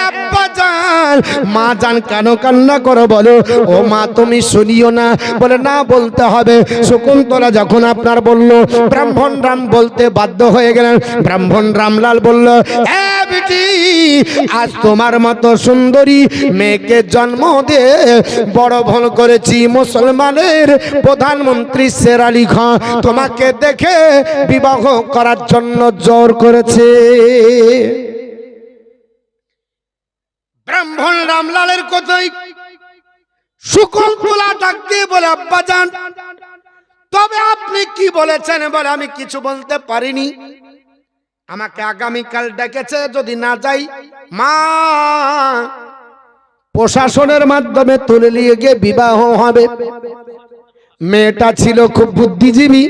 আব্বা জান, মা জান কেন কান্না করো বলো? ও মা তুমি শুনিও না? বলে না, বলতে হবে। শকুন্তলা যখন আপনার বলল, ব্রাহ্মণ রাম বলতে বাধ্য হয়ে গেলেন। ব্রাহ্মণ রামলাল বলল, এ বেটি, আজ তোমার মতো সুন্দরী মেয়েকে জন্ম দিয়ে বড় ভুল করেছি। মুসলমানের প্রধানমন্ত্রী শের আলী খান তোমাকে দেখে বিবাহ করার জন্য জোর করেছে। ব্রাহ্মণ রামলালের কথাই শকুন্তলা ডাক দিয়ে বলে, আব্বা জান, তবে আপনি কি বলেছেন? বলে আমি কিছু বলতে পারিনি, আমাকে আগামীকাল ডেকেছে, যদি না যাই মা প্রশাসনের মাধ্যমে তুলে নিয়ে গিয়ে বিবাহ হবে। মেয়েটা ছিল খুব বুদ্ধিজীবী।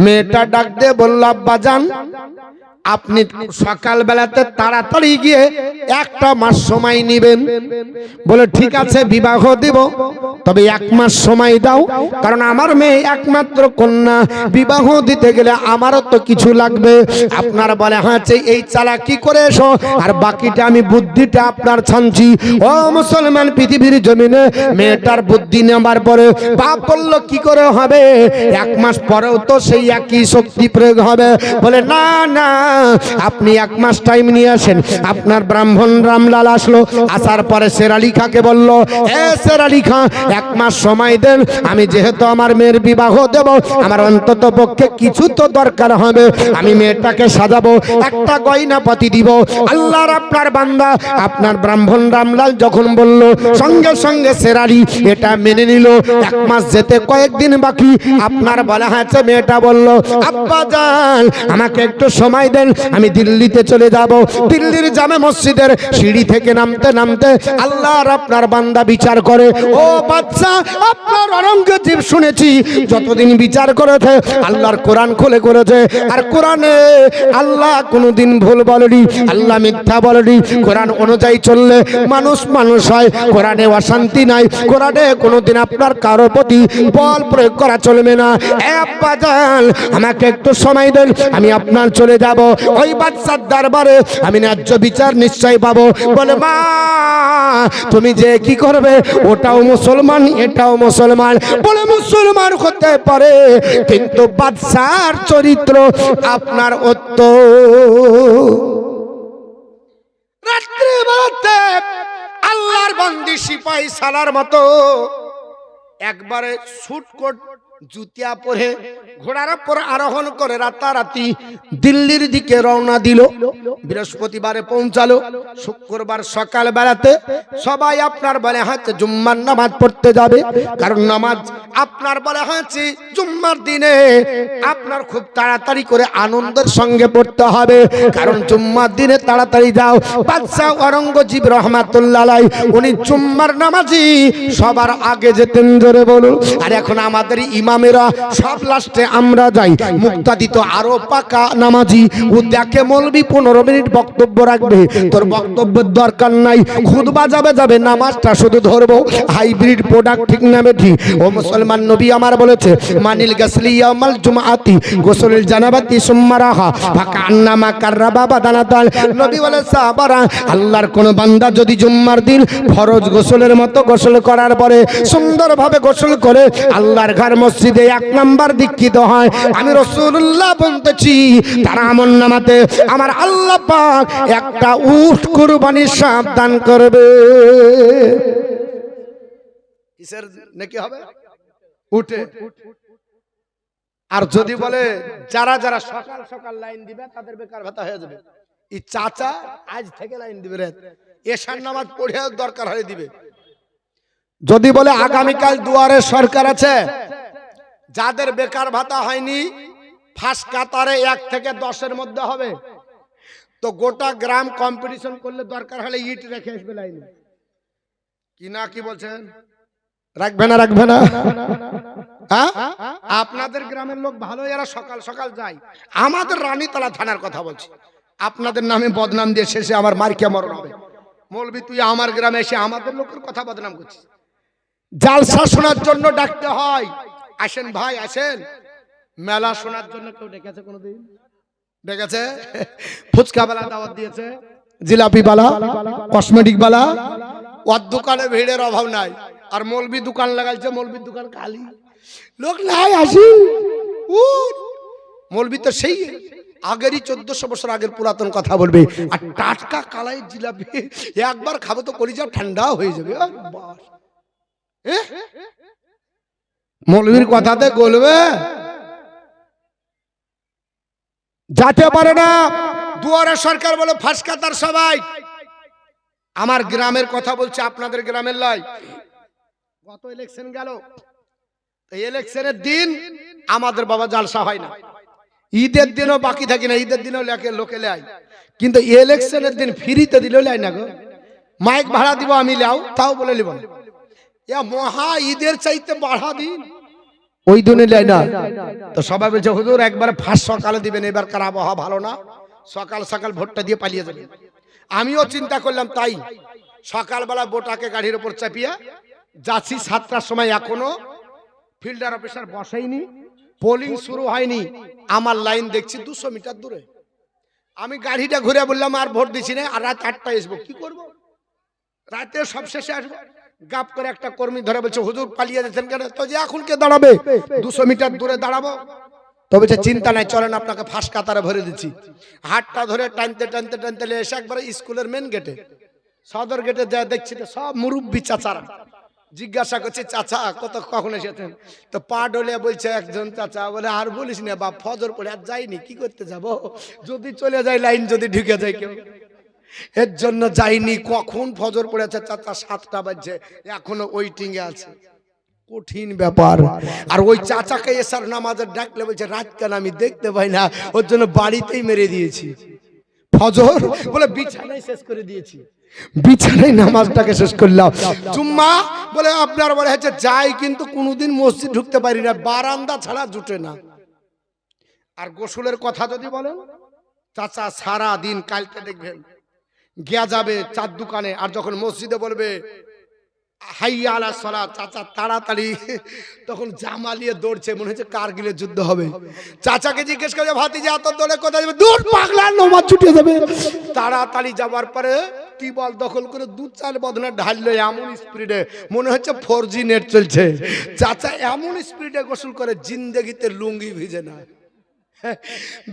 মেয়েটা ডাক দিয়ে বলল, আব্বা জান, আপনি সকাল বেলাতে তাড়াতাড়ি গিয়ে 1 মাস সময় নেবেন। বলে ঠিক আছে বিবাহ দিব, তবে 1 মাস সময় দাও, কারণ আমার মেয়ে একমাত্র কন্যা, বিবাহ দিতে গেলে আমারও তো কিছু লাগবে। আপনার বলে হ্যাঁ এই চালাকি করে এসো, আর বাকিটা আমি বুদ্ধিটা আপনার ছানছি। ও মুসলমান, পৃথিবীর জমিনে মেয়েটার বুদ্ধি নেবার পরে বাপ বলল কি করে হবে, 1 মাস পরেও তো সেই একই শক্তি প্রয়োগ হবে। বলে না না, আপনি 1 মাস টাইম নিয়ে আসেন। আপনার ব্রাহ্মণ রামলাল আসলো, আসার পরে শেরালি খাঁকে বলল, এ শেরালি খাঁ, 1 মাস সময় দেন, আমি যেহেতু আমার মেয়ের বিবাহ দেব, আমার অন্তত পক্ষে কিছু তো দরকার হবে, আমি মেয়েটাকে সাজাবো, একটা গয়না পাতি দিব। আল্লাহর আপনার বান্দা আপনার ব্রাহ্মণ রামলাল যখন বলল, সঙ্গে সঙ্গে শেরালি এটা মেনে নিল। 1 মাস যেতে কয়েকদিন বাকি, আপনার বলা হয়েছে মেয়েটা বলল, আব্বা জান আমাকে একটু সময় দেন, আমি দিল্লিতে চলে যাব। দিল্লির জামে মসজিদের সিঁড়ি থেকে নামতে নামতে আল্লাহর আপনার বান্দা বিচার করে, ও বাচ্চা, আপনার অরঙ্গজীব শুনেছি যতদিন বিচার করেছে আল্লাহর কোরআন খুলে করেছে, আর কোরআনে আল্লাহ কোনোদিন ভুল বলেনি, আল্লাহ মিথ্যা বলেনি। কোরআন অনুযায়ী চললে মানুষ মানুষ হয়, কোরআনে অশান্তি নাই, কোরআনে কোনোদিন আপনার কারো প্রতি বল প্রয়োগ করা চলবে না। এ আব্বা জান আমাকে একটু সময় দেন, আমি আপনার চলে যাব, ওই বাচ্চার দরবারে আমি ন্যায্য বিচার নিশ্চয় পাবো। বলে মা তুমি যে কি করবে, ওটাও মুসলমান এটাও মুসলমান। বলে মুসলমান হতে পারে, কিন্তু বাদশার চরিত্র আপনার অত্য। রাত্রে বেলাতে আল্লাহর বন্দি সিপাহী সালার মতো একবারে স্যুট কোট জুতিয়া পরে ঘোড়ার উপর আরোহণ করে রাতারাতি দিল্লির দিকে রওনা দিল। বৃহস্পতিবারে পৌঁছালো, শুক্রবার সকাল বেলাতে সবাই আপনার বলে হচ্ছে জুম্মার নামাজ পড়তে যাবে, কারণ নামাজ আপনার বলে হচ্ছে জুম্মার দিনে আপনার খুব তাড়াতাড়ি করে আনন্দের সঙ্গে পড়তে হবে, কারণ জুম্মার দিনে তাড়াতাড়ি যাও। বাদশাহ অরঙ্গজীব রহমাতুল্লাহ আলাইহি উনি জুম্মার নামাজি সবার আগে যেতেন, জোরে বলুন। আর এখন আমাদের ইমামেরা সব লাস্টে আমরা যাই, মুক্তাদি তো আরো পাকা নামাজি, ও দেখে মৌলবি 15 মিনিট বক্তব্য রাখবে, তোর বক্তব্যের দরকার নাই, খুতবা যাবে নামাজটা শুধু ধরবো। হাইব্রিড প্রোডাক্ট, ঠিক না বেঠি? ও মুসলমান, নবী আমার বলেছে মানিল গাসলি ইয়ামাল জুমআতি গোসলুল জানাবাতি সুম্মা রাহা ফাকান্নামা কাররাবা বাদানাতাল। নবী বলে সাহাবারা, আল্লাহর কোন বান্দা যদি জুম্মার দিন ফরজ গোসলের মতো গোসল করার পরে সুন্দরভাবে গোসল করে আল্লাহর ঘর মসজিদে 1 নাম্বার দীক্ষিত হয়, আমি রাসূলুল্লাহ বলতেছি তার আমলনামাতে আমার আল্লাহ পাক একটা উট কুরবানির সাবধান করবে। কিসের নাকি হবে? উঠে। আর যদি বলে যারা যারা সকাল সকাল লাইন দিবে তাদের বেকার ভাতা হয়ে যাবে, এই চাচা আজ থেকে লাইন দিবে, এশার নামাজ পড়ে দরকার হয়ে দিবে। যদি বলে আগামীকাল দুয়ারে সরকার আছে, যাদের বেকার ভাতা হয়নি ফার্স্ট কাতারে 1 থেকে 10-এর মধ্যে হবে, তো গোটা গ্রাম কম্পিটিশন করলে দরকার হলে ইট রেখে আসবে লাইনে। কি না কি বলছেন? রাখবে না রাখবে না? হ্যাঁ, আপনাদের গ্রামের লোক ভালো, এরা সকাল সকাল যায়। আমাদের রানীতলা থানার কথা বলছি, আপনাদের নামে বদনাম দিয়ে শেষে আমার মারকে মরণ হবে। মৌলবি তুই আমার গ্রামে এসে আমাদের লোকের কথা বদনাম করছিস। জালসা শোনার জন্য ডাকতে হয়, আসেন ভাই আসেন। মেলা শোনার জন্য কেউ ডেকেছে কোনোদিন? ডেকেছে? ফুচকা বালা দাওয়াত দিয়েছে, জিলাপি বালা, কসমেটিক বালা, ওর দোকানে ভিড়ের অভাব নাই। আর মৌলবি দোকান লাগাইছে, মৌলবির দোকান খালি, লোক নাই আসি। মৌলবি তো সেই আগেরই 1400 বছর আগের পুরাতন কথা বলবে, আর টাটকা কালাই জিলাপি একবার খাবো তো কলিজা ঠান্ডা হয়ে যাবে। মৌলবীর কথাতে গলবে যাতে পারে না। দুয়ারে সরকার বলে ফাঁস কাতার সবাই। আমার গ্রামের কথা বলছে, আপনাদের গ্রামের লাই। গত ইলেকশন গেল, ইলেকশনের দিন আমাদের বাবা জালসা হয় না, ঈদের দিনও বাকি থাকি না, ঈদের দিনও লোকে লাই, কিন্তু ইলেকশনের দিন ফ্রিতে দিলেও লাই না গো। মাইক ভাড়া দিব আমি লাও, তাও বলে নিব না। মহা ঈদের চাইতে বাড়া দিন ওই দিনে লাই না। তো সবাই বলছে হুজুর একবারে ফার্স্ট সকালে দিবেন, এবারকার আবহাওয়া ভালো না, সকাল সকাল ভোটটা দিয়ে পালিয়ে যাবে। আমিও চিন্তা করলাম তাই, সকালবেলা বোটাকে গাড়ির উপর চাপিয়ে যাচ্ছি 7টার সময়, এখনো ফিল্ডার অফিসার বসাইনি, পোলিং শুরু হয়নি। আমার লাইন দেখছি 200 মিটার দূরে। আমি গাড়িটা ঘুরে বললাম আর ভোট দিছি না, আর রাত 8টায় আসবো, কি করবো, রাতে সব শেষে আসবো। গাপ করে একটা কর্মী ধরে বলছে, হুজুর পালিয়ে যাচ্ছেন কেন? তো যে এখন কে দাঁড়াবে, 200 মিটার দূরে দাঁড়াবো। তো বলছে চিন্তা নাই, চলেন আপনাকে ফার্স্ট কাতারে ভরে দিচ্ছি। হাতটা ধরে টানতে টানতে টানতে এসে একবারে স্কুলের মেন গেটে, সদর গেটে যা দেখছি তো সব মুরব্বী চাচারা। জিজ্ঞাসা করছি, চাচা কখন এসেছেন? তো পা ডলে বলছে একজন চাচা, বলে আর বলিস না বাপ, ফজর পড়ে আর যাইনি, কি করতে যাব, যদি চলে যায় লাইন যদি ঢুকে যায় কেউ, এর জন্য যাইনি। কখন ফজর পড়েছে চাচা? 7টা বাজছে, এখনো ওয়েটিং এ আছে। কঠিন ব্যাপার। আর ওই চাচাকে এসার নামাজের ডাকলে বলছে রাত কেন আমি দেখতে পাই না, ওর জন্য বাড়িতেই মেরে দিয়েছি ফজর, বলে বিছানায় শেষ করে দিয়েছি, বিছানায় নামাজটাকে শেষ করলাম। জুম্মা বলে আপনার বলে হচ্ছে যাই, কিন্তু কোনোদিন মসজিদ ঢুকতে পারি না, বারান্দা ছাড়া জুটে না। আর গোসলের কথা যদি বলেন, চাচা সারা দিন কালকে দেখবেন গিয়া যাবে চার দোকানে, আর যখন মসজিদে বলবে হাইয়া আলা সালাত, চাচা তাড়াতাড়ি তখন জামা নিয়ে দৌড়ছে, মনে হচ্ছে কারগিলের যুদ্ধ হবে। চাচাকে জিজ্ঞেস করে, ভাতিজা এত দৌড়ে কোথায় যাবে? দূর পাগলা, নামাজ ছুটে যাবে। তাড়াতাড়ি যাবার পরে টিবল দখল করে 2-4 বদনা ঢাললো, এমন স্পিডে মনে হচ্ছে 4G নেট চলছে। চাচা এমন স্পিডে গোসল করে, জিন্দেগিতে লুঙ্গি ভিজে না,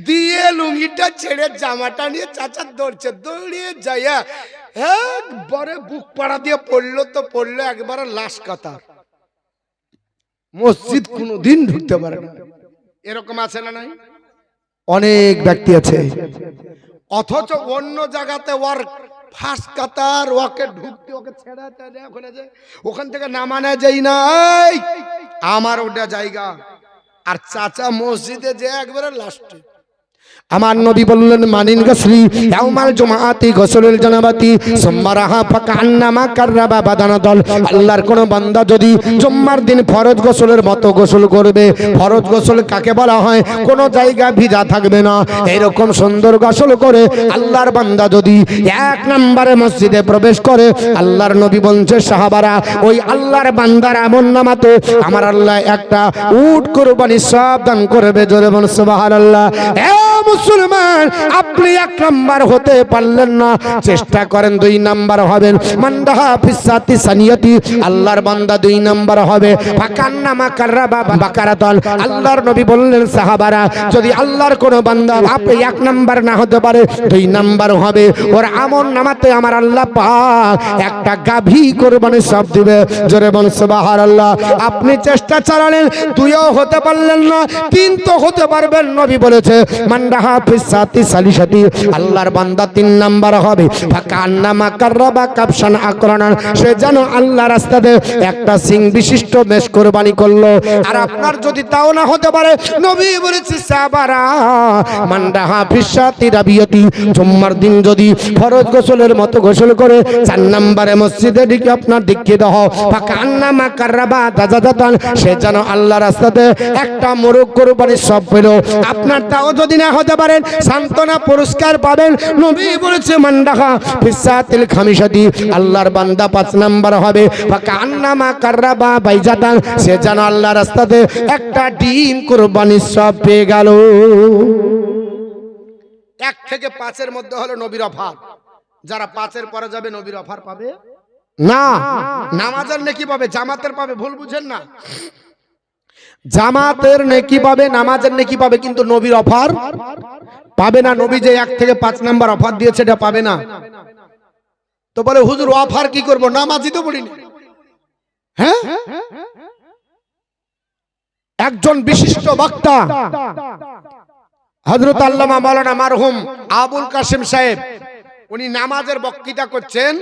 দিয়ে লুঙ্গিটা ছেড়ে জামাটা নিয়ে চাচা দৌড়ছে। দৌড়িয়ে যাইয়া একবারে বুক পাড়া দিয়ে পড়লো, তো পড়লো একবারে লাশ কাতার, মসজিদ কোনোদিন ঢুকতে পারে না। এরকম আছে না নাই? অনেক ব্যক্তি আছে, অথচ অন্য জায়গাতে ওর ফার্স্ট কাতার, ওকে ঢুকতে, ওকে ছেড়ে ওখানে যে ওখান থেকে নামানো যাই না, আমার ওটা জায়গা। আর চাচা মসজিদে যে একবারে লাস্টে। আমার নবী বললেন, মানিন গসলি ইয়াউমাল জুমাআতি গসলুল জানাবাতি সুম্মারাহা ফাকান্নামা কাররাবা বাদানাদল। আল্লাহর কোন বান্দা যদি জুম্মার দিন ফরজ গোসলের মতো গোসল করবে, ফরজ গোসল কাকে বলা হয়? কোন জায়গা ভিজা থাকবে না, এরকম সুন্দর গোসল করে আল্লাহর বান্দা যদি 1 নম্বরে মসজিদে প্রবেশ করে, আল্লাহর নবী বলছে সাহাবারা, ওই আল্লাহর বান্দার আমলনামাতে আমার আল্লাহ একটা উট কুরবানি সওয়াব দান করবে। জোরে বলুন সুবহানাল্লাহ। মুসলমান, আপনি 1 নাম্বার হতে পারলেন না, চেষ্টা করেন 2 নাম্বার হবেন। মানদাহা ফিসাতি সানিয়াতি, আল্লাহর বান্দা 2 নাম্বার হবে। ফাকান্নামা কাররাবা বাকারাতাল, আল্লাহর নবী বললেন সাহাবারা, যদি আল্লাহর কোন বান্দা আপনি 1 নাম্বার না হতে পারে, 2 নাম্বার হবে, ওর আমল নামাতে আমার আল্লাহ পাক একটা গাভী কুরবানি সওয়াব দিবে। জোরে বলুন সুবহানাল্লাহ। আপনি চেষ্টা চালালেন, 2ও হতে পারলেন না, 3 তো হতে পারবেন। নবী বলেছে মানদাহা ফিসাতি সালিসাতি, আল্লাহর বান্দা 3 নাম্বার হবে। ফাকান্নামা কাররাবা কাবশান আকরানান, সে যেন আল্লাহর রাস্তাতে একটা সিং বিশিষ্ট মেষ কুরবানি করলো। আর আপনার যদি তাও না হতে পারে, নবী বলেছে সাহাবারা, মানদাহা ফিসাতি রাবিয়াতি, জুম্মার দিন যদি ফরজ গোসলের মতো গোসল করে 4 নম্বরে মসজিদে ঢুকে আপনার দীক্ষিত হও, ফাকান্নামা কাররাবা দাজাদাতান, সে যেন আল্লাহর রাস্তাতে একটা মোরগ কুরবানির সওয়াব পেল। আপনার তাও যদি না হতে পারেন, সান্তনা পুরস্কার পাবেন। নবী বলেছে মানদাহা ফিসাতিল খামিসাতি, আল্লাহর বান্দা 5 নাম্বার হবে। ফাকান্নামা কাররাবা বাইজাতান, সে যেন আল্লাহর রাস্তাতে একটা ডিম কুরবানির সওয়াব পেয়ে গেল। 1 থেকে 5-এর মধ্যে হলো নবীর অফার। যারা 5-এর পরে যাবে নবীর অফার পাবে না। নামাজের নেকি পাবে, জামাতের পাবে, ভুল বুঝেন না। জামাতের নেকি পাবে, নামাজের নেকি পাবে, কিন্তু নবীর অফার পাবে না। নবী যে 1 থেকে 5 নাম্বার অফার দিয়েছে, এটা পাবে না। তো বলে হুজুর অফার কি করব, নামাজই তো পড়িনি। হ্যাঁ, একজন বিশিষ্ট বক্তা হযরত আল্লামা মাওলানা মারহুম আবুল কাসেম সাহেব, উনি নামাজের বক্তৃতা করছেন।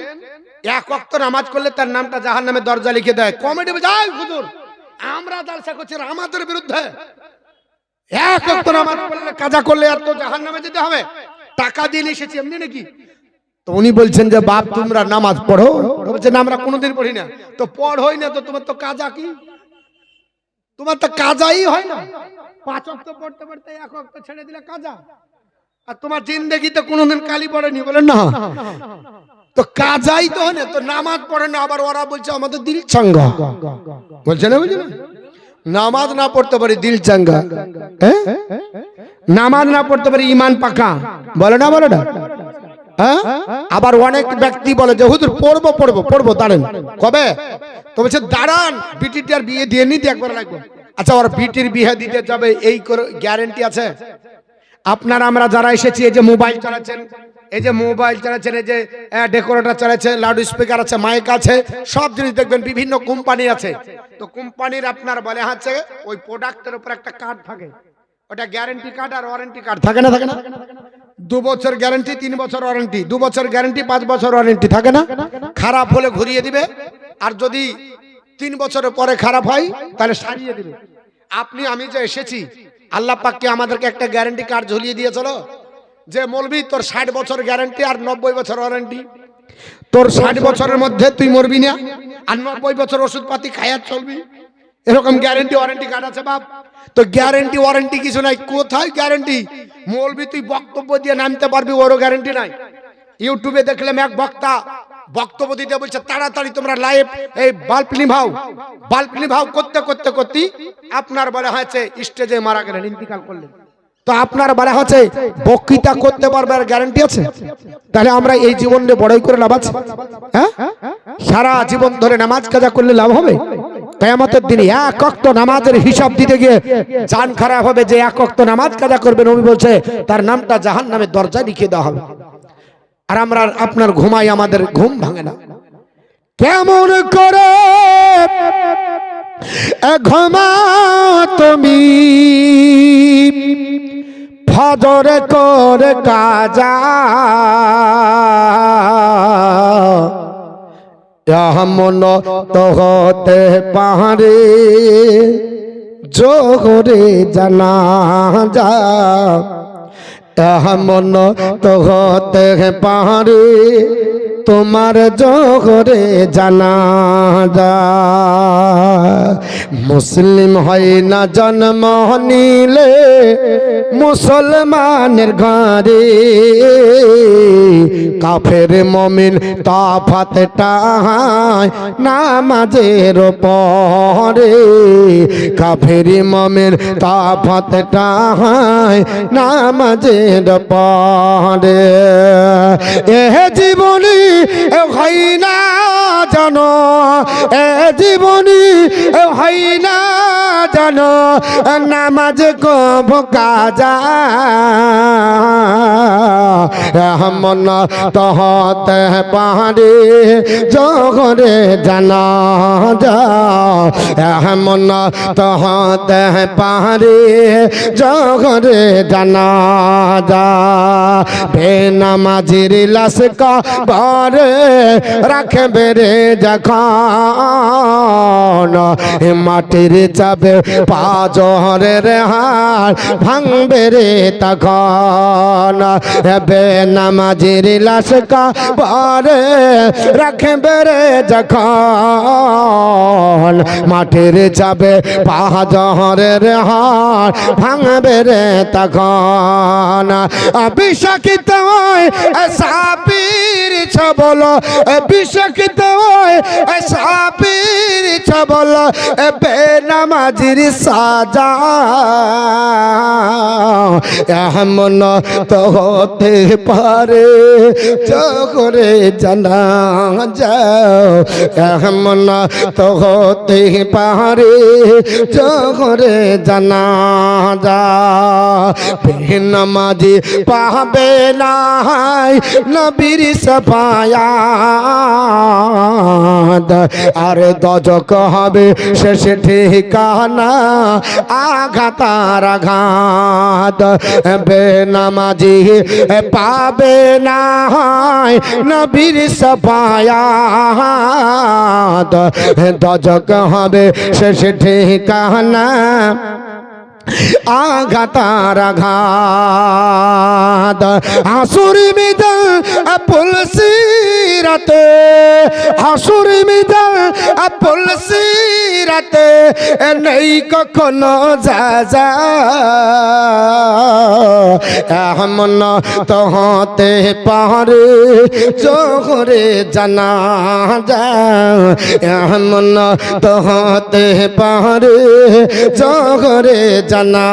1 ওয়াক্ত নামাজ করলে তার নামটা জাহান্নামের দরজা লিখে দেয়। কমেডি যায়, হুজুর আমরা জালসা করছি আমাদের বিরুদ্ধে, 1 ওয়াক্ত নামাজ পড়লে কাজা করলে আর তো জাহান্নামে যেতে হবে, টাকা দিয়ে এসেছি এমনি নাকি? তো উনি বলছেন যে বাপ তোমরা নামাজ পড়ো? বলছে না, আমরা কোনোদিন পড়ি না। তো পড়ই না তো তোমার তো কাজা কি? তোমার তো কাজাই হয় না। 5 ওয়াক্ত পড়তে পড়তে 1 ওয়াক্ত ছেড়ে দিলে কাজা। আর তোমার জিন্দেগিতে কোনোদিন কালি পড়েনি বলে না, তো কাজাই তো হয় না, তো নামাজ পড়ে না, আবার ওরা বলছে আমাদের দিল চাঙ্গা, বলছে না বুঝলি, নামাজ না পড়তে পারি দিল চাঙ্গা, নামাজ না পড়তে পারি ইমান পাকা, বলে না বলে না। হ্যাঁ, আবার অনেক ব্যক্তি বলে যে হুজুর পড়বো পড়বো পড়বো, দাঁড়ান কবে, তো বলছে দাঁড়ান বিটিটার বিয়ে দিয়ে নিতে একবার লাগবে। আচ্ছা, ওর বিটির বিয়ে দিতে যাবে এই গ্যারেন্টি আছে? আপনারা আমরা যারা এসেছি, এই যে মোবাইল চালাচ্ছেন, এই যে মোবাইল চালাচ্ছেন, এই যে ডেকোরেটর চালাচ্ছে, লাউড স্পিকার আছে, মাইক আছে, সব জিনিস দেখবেন বিভিন্ন কোম্পানি আছে, তো কোম্পানির আপনার বলে হচ্ছে ওই প্রোডাক্টের উপর একটা কার্ড থাকে, ওটা গ্যারেন্টি কার্ড আর ওয়ারেন্টি কার্ড থাকে না, থাকে না? 2 বছর গ্যারেন্টি, 3 বছর ওয়ারেন্টি, 2 বছর গ্যারেন্টি, 5 বছর ওয়ারেন্টি থাকে না? খারাপ হলে ঘুরিয়ে দিবে, আর যদি 3 বছরের পরে খারাপ হয় তাহলে সারিয়ে দিবে। আপনি আমি যে এসেছি, আল্লাহ পাককে আমাদেরকে একটা গ্যারেন্টি কার্ড ঝুলিয়ে দিয়েছিল যে মরবি তোর 60 বছর গ্যারেন্টি আর 90 বছর ওয়ারেন্টি, তোর 60 বছরের মধ্যে তুই মরবি না, আর 90 বছর ওষুধপাতি খায়াত চলবি, এরকম গ্যারেন্টি ওয়ারেন্টি কার্ড আছে বাপ। তো গ্যারেন্টি ওয়ারেন্টি কিছু নাই, কোথায় গ্যারেন্টি? মৌলবি তুই বক্তব্য দিয়ে নামতে পারবি, ওরও গ্যারেন্টি নাই। ইউটিউবে দেখলাম এক বক্তা বক্তব্য দিতে বলছে তাড়াতাড়ি তোমরা লাইভ এই বাল্ব নিভাও, বাল্ব নিভাও করতে করতে করতে আপনার বলা হয়েছে স্টেজে মারা গেলেন, ইন্তিকাল করলেন। তো আপনার বলা হচ্ছে বক্তৃতা করতে পারবে আর গ্যারান্টি আছে? তাহলে আমরা এই জীবনে বড়ই করে লাভ আছে? হ্যাঁ, সারা জীবন ধরে নামাজ কাজা করলে লাভ হবে? কিয়ামতের দিনে এক ওয়াক্ত নামাজের হিসাব দিতে গিয়ে জান খারাপ হবে, যে এক ওয়াক্ত নামাজ কাজা করবে নবী বলছে তার নামটা জাহান্নামের দরজায় লিখে দেওয়া হবে। আর আমরা আপনার ঘুমাই, আমাদের ঘুম ভাঙে না। কেমন করে ঘুমা তুমি ফজর করে কাজা, মন তো হতে পারে জোহরে জানাজা, মন তো হতে পারে তোমার জোহরে জানাজা। মুসলিম হয় না জন্ম নিলে মুসলমানের ঘরে, কাফের মুমিন তফাতটা নামাজের পরে, কাফের মুমিন তফাতটা নামাজের পরে। এ জীবনী হয় না জানো, এ জীবনী হয় না জানো, নামাজ কব কাজা, মন তো হতে পারে জোহরে জানাজা, মন তো হতে পারে জোহরে জানাজা। বেনামাজির লাশ কবরে রাখবে রে যখন, মাটির চাপে পাজরের হাড় ভাঙবে রে তখন। বেনামাজির লাশ কবরে রাখবে রে যখন, মাটির চাপে পাজরের হাড় ভাঙবে রে তখন। বিষাকিত সাপির ছবল, বিষাকিত সাপির ছবল, বেনামাজির সাজা, এমন তো হতে পারে জোহরে জানাজা, এমন তো হতে পারে জোহরে জানাজা। বেনামাজি পাবে না নবীর সাফায়াত, আর দজক হবে শেষ ঠিকানা আঘাতার আঘাত। বেনামাজি পাবে না নবীর সাফায়াত, দজক হবে শেষ ঠিকানা আঘাতার আঘাত। হাসুরি মিদল পুলসিরাতে, হাসুরি মিদল পুলসিরাতে দুনিয়াতে নেই কখনো যা এমন তো হতে পারে জোহরে জানা এমন তো হতে পারে জোহরে জানা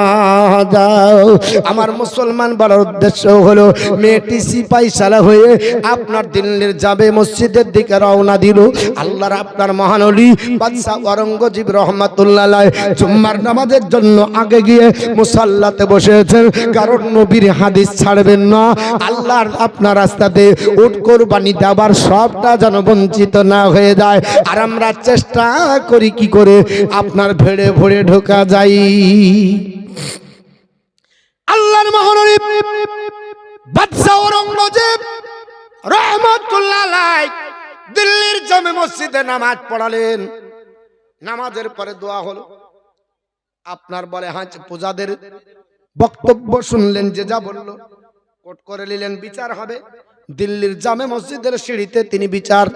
যাও। আমার মুসলমান বলার উদ্দেশ্য হলো মেয়েটি সিপাহী সালা হয়ে আপনার দিল্লির যাবে, মসজিদের দিকে রওনা দিল। আল্লাহর আপনার মহান ওলি বাদশা অরঙ্গজীব রহমাতুল্লাহ আলাইহি জুম্মার নামাজের জন্য আগে গিয়ে মুসাল্লাতে বসেছেন, কারণ নবীর হাদিস ছাড়বেন না। আল্লাহর আপনার রাস্তাতে উট কোরবানি দেবার সবটা যেন বঞ্চিত না হয়ে যায়। আর আমরা চেষ্টা করি কি করে আপনার ভেড়ে ভরে ঢোকা যায়। আল্লাহর মহান ওলি বাদশা অরঙ্গজীব রহমাতুল্লাহ আলাইহি দিল্লির জামে মসজিদে নামাজ পড়ালেন। নামাজের পরে দোয়া হলো। আপনার বলে পূজাদের বক্তব্য শুনলেন, যে যা বললো কোট করে নিলেন, বিচার হবে। দিল্লির জামে মসজিদের সিঁড়িতে তিনি বিচার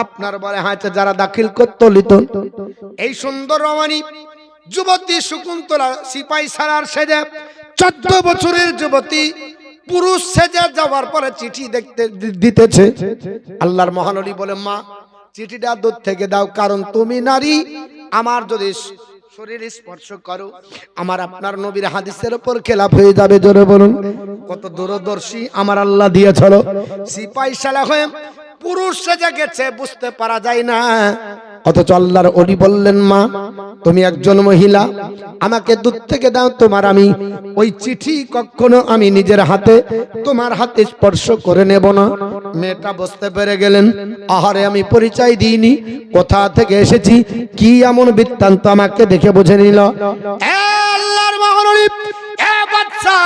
আপনার বলে যারা দাখিল করত লিত। এই সুন্দর রমণী যুবতী শকুন্তলা সিপাহী সালার সেজে 14 বছরের যুবতী পুরুষ সেজে যাওয়ার পরে চিঠি দেখতে দিতেছে। আল্লাহর মহান ওলি বলে, মা চিঠিটা দূর থেকে দাও, কারণ তুমি নারী। আমার যদি শরীর স্পর্শ করো আমার আপনার নবীর হাদিসের উপর খেলাফ হয়ে যাবে। জোরে বলুন, কত দূরদর্শী আমার আল্লাহ দিয়েছিল। সিপাহী সালা হয়ে পুরুষ সেজে গেছে, বুঝতে পারা যায় না। অথচ আল্লাহর ওলি বললেন, মা তুমি একজন মহিলা, আমাকে দূর থেকে দাও। তোমার আমি ওই চিঠি কখনো আমি নিজের হাতে তোমার হাতে স্পর্শ করে নেব না। মেয়েটা বুঝতে পেরে গেলেন, আহারে আমি পরিচয় দিইনি, কোথা থেকে এসেছি, কি এমন বৃত্তান্ত আমাকে দেখে বুঝে নিল। আল্লাহর মহান ওলি বাদশা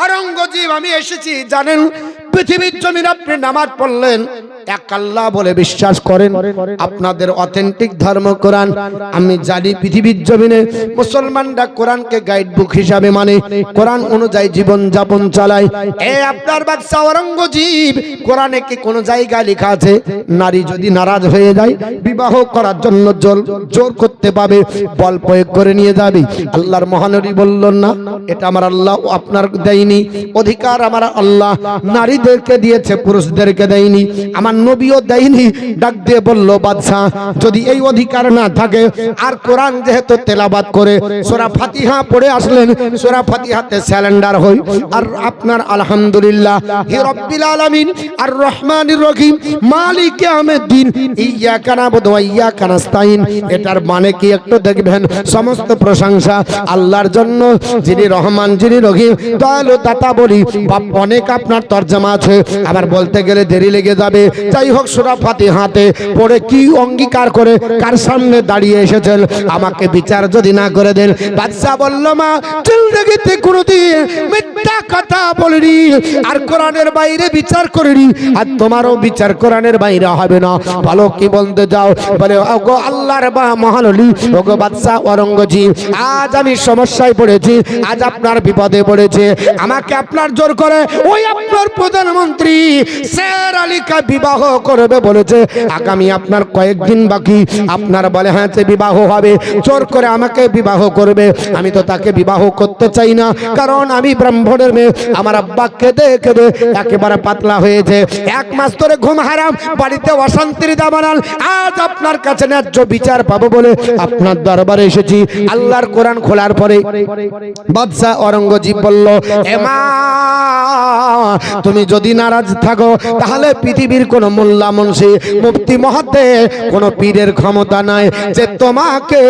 অরঙ্গজীব, আমি এসেছি জানেন পৃথিবীর জমিন আপনি নামাজ পড়লেন, এক আল্লাহ বলে বিশ্বাস করেন, আপনাদের অথেন্টিক ধর্ম কোরআন। আমি জানি পৃথিবীর জমিনে মুসলমানরা কোরআনকে গাইড বুক হিসাবে মানে, কোরআন অনুযায়ী জীবন যাপন চালায়। আপনার বাদশা অরঙ্গজীব, কোরআনে কি কোনো জায়গায় লেখা আছে নারী যদি নারাজ হয়ে যায় বিবাহ করার জন্য জোর করতে পাবে, বল প্রয়োগ করে নিয়ে যাবে? আল্লাহর মহানবী বললেন, না, এটা আমার আল্লাহ আপনার দেয়নি, অধিকার আমার আল্লাহ নারীদেরকে দিয়েছে, পুরুষদেরকে দেয়নি, আমার নবীও দেয়নি। ডাক দিয়ে বলল, বাদশা যদি এই অধিকার না থাকে, আর কোরআন যেহেতু তেলাওয়াত করে সূরা ফাতিহা পড়ে আসলেন, সূরা ফাতিহাতে স্যালেন্ডার হই আর আপনার আলহামদুলিল্লাহ হি রাব্বিল আলামিন আর রহমানির রহিম মালিক ইয়াউমিদ্দিন ইয়্যাকা না'বুদু ওয়া ইয়্যাকা নাস্তাইন, এটার মানে কি একটু দেখবেন। সমস্ত প্রশংসা আল্লাহর জন্য, যিনি রহমান, যিনি রহিম, দয়ালু, দাতা বলি বা অনেক আপনার তরজমা আছে, আবার বলতে গেলে দেরি লেগে যাবে। যাই হোক, সূরা ফাতিহাতে পড়ে কি অঙ্গীকার করে কার সামনে দাঁড়িয়ে এসেছেন, আমাকে বিচার যদি না করে দেন। বাদশা বলল, মা জিন্দেগিতে কোনোদিন মিথ্যা কথা বলিনি, আর কোরআনের বাইরে বিচার করিনি, আর তোমারও বিচার কোরআনের বাইরে হবে না। ভালো কি বলতে যাও? বলে, ওগো আল্লাহর মহান ওলি, ওগো বাদশা অরঙ্গজীব, আজ আমি সমস্যায় পড়েছি, আজ আপনার বিপদে পড়েছে। আমাকে আপনার জোর করে ওই আপনার প্রধানমন্ত্রী শের আলীকে বিবাহ করবে বলেছে। আগামী আপনার কয়েকদিন বাকি, আপনার বলে বিবাহ হবে, জোর করে আমাকে বিবাহ করবে। আমি তো তাকে বিবাহ করতে চাই না, কারণ আমি ব্রাহ্মণের মেয়ে, আমার আব্বা কেঁদে কেঁদে একেবারে পাতলা হয়েছে, 1 মাস ধরে ঘুম হারাম, বাড়িতে অশান্তির দাবানাল। আজ আপনার কাছে ন্যায্য বিচার পাবো বলে আপনার দরবারে এসেছি। আল্লাহর কোরআন খোলার পরে বাদশা অরঙ্গজীব বলল, এমা তুমি যদি নারাজ থাকো, তাহলে পৃথিবীর কোন মোল্লা, মুন্সি, মুফতি, মুহাদ্দিস, কোন পীরের ক্ষমতা নাই যে তোমাকে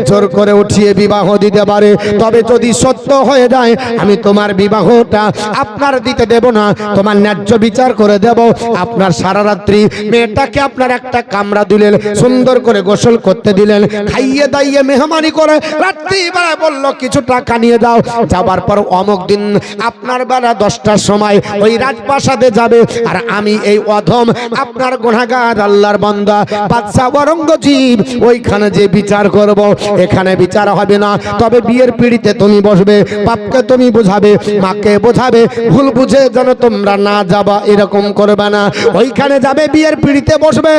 জোর করে উঠিয়ে বিবাহ দিতে পারে। তবে যদি সত্য হয়ে যায়, আমি তোমার বিবাহটা আপনার দিতে দেব না, তোমার ন্যায্য বিচার করে দেব। আপনার সারা রাত্রি মেয়েটাকে আপনার একটা কামরা দিলেন, সুন্দর করে গোসল করতে দিলেন, খাইয়ে দাইয়ে মেহমানি করে রাত্রি বেলায় বলল কিছু টাকা নিয়ে যাও। যাবার পর অমুক দিন আপনার বেলা 10টার সময় ওই রাজপ্রাসাদে যাবে, আর আমি এই অধম আপনার গুনাহগার আল্লাহর বান্দা বাদশা অরঙ্গজীব ওইখানে যে বিচার করব এখানে বিচার হবে না, তবে বিয়ের পিড়িতে তুমি বসবে, বাপকে তুমি বোঝাবে, মাকে বোঝাবে, ভুল বুঝে যেন তোমরা না যাবা এরকম করবে না। ওইখানে যাবে, বিয়ের পিড়িতে বসবে,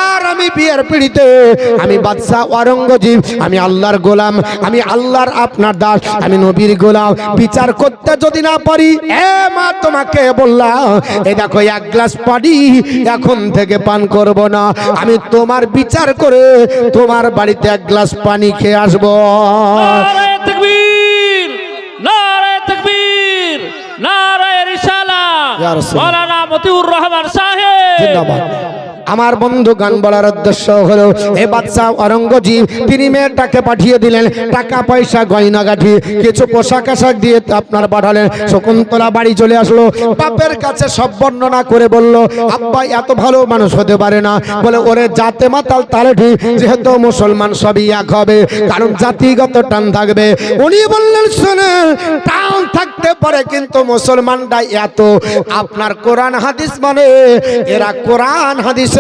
আর আমি বিয়ের পিড়িতে আমি বাদশা অরঙ্গজীব, আমি আল্লাহর গোলাম, আমি আল্লাহর আপনার দাস, আমি নবীর গোলাম, বিচার করতে যদি না পারি, এ মা তোমাকে বললাম এই দেখো এক গ্লাস পানি এখন থেকে পান করব না, আমি তোমার বিচার করে তোমার বাড়িতে এক গ্লাস পানি খেয়ে আসবো। নারায়ে তাকবীর, নারায়ে তাকবীর, নারায়ে রিসালাত। ইয়া রাসূল। মাওলানা মতিউর রহমান সাহেব জিন্দাবাদ। আমার বন্ধু গান বলার উদ্দেশ্য হলো এ বাদশা অরঙ্গজীব তিনি মেয়েটাকে পাঠিয়ে দিলেন, টাকা পয়সা গয়নাগাঠি কিছু পোশাক আশাক দিয়ে আপনার পাঠালেন। শকুন্তলা বাড়ি চলে আসলো, বাপের কাছে সব বর্ণনা করে বলল, আব্বা এত ভালো মানুষ হতে পারে না, বলে ওরে জাতে মাতাল তালে ঠিক, যেহেতু মুসলমান সবই এক হবে, কারণ জাতিগত টান থাকবে। উনি বললেন শোনেন, টান থাকতে পারে কিন্তু মুসলমানরা এত আপনার কোরআন হাদিস মানে এরা কোরআন হাদিস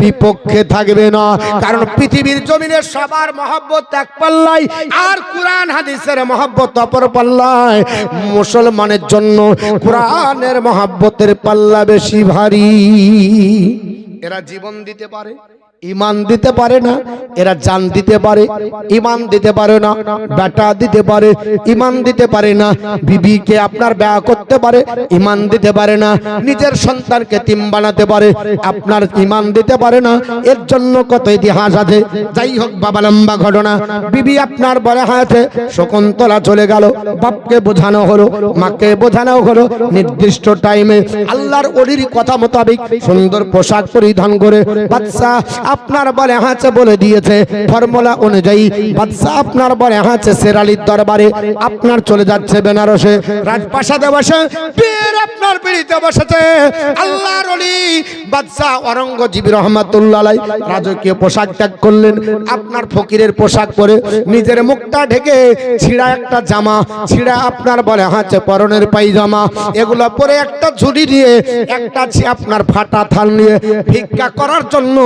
বিপক্ষে থাকবে না, কারণ পৃথিবীর জমিনে সবার মহব্বত এক পাল্লায়, আর কোরআন হাদিসের মহব্বত অপর পাল্লায়। মুসলমানের জন্য কোরআনের মহব্বতের পাল্লা বেশি ভারী। এরা জীবন দিতে পারে, ইমান দিতে পারে না, এরা জান দিতে পারে, ইমান দিতে পারে না, বেটা দিতে পারে, ইমান দিতে পারে না, বিবিকে আপনার বিয়ে করতে পারে, ইমান দিতে পারে না, নিজের সন্তানকে তিম বানাতে পারে, আপনার ইমান দিতে পারে না। এর জন্য কত ইতিহাস আছে। যাই হোক বাবা, লম্বা ঘটনা। বিবি আপনার বলে হাতে শকুন্তলা চলে গেল, বাপকে বোঝানো হলো, মাকে বোঝানো হলো, নির্দিষ্ট টাইমে আল্লাহর ওলির কথা মোতাবেক সুন্দর পোশাক পরিধান করে বাদশা আপনার বলে হাঁচে বলে দিয়েছে ফর্মুলা অনুযায়ী বাদশা আপনার বলে হাঁচে শেরালির দরবারে আপনার চলে যাচ্ছে বেনারসে, রাজপ্রাসাদে বসে পীর আপনার পিড়িতে বসেছে আল্লাহর ওলি বাদশা অরঙ্গজীব রহমাতুল্লাহ আলাইহি। রাজকীয় পোশাক ত্যাগ করলেন, আপনার ফকিরের পোশাক পরে নিজের মুখটা ঢেকে ছিঁড়া একটা জামা, ছিঁড়া আপনার বলে হাঁচে পরনের পায়জামা, এগুলো পরে একটা ঝুড়ি দিয়ে একটা আপনার ফাটা থাল নিয়ে ভিক্ষা করার জন্য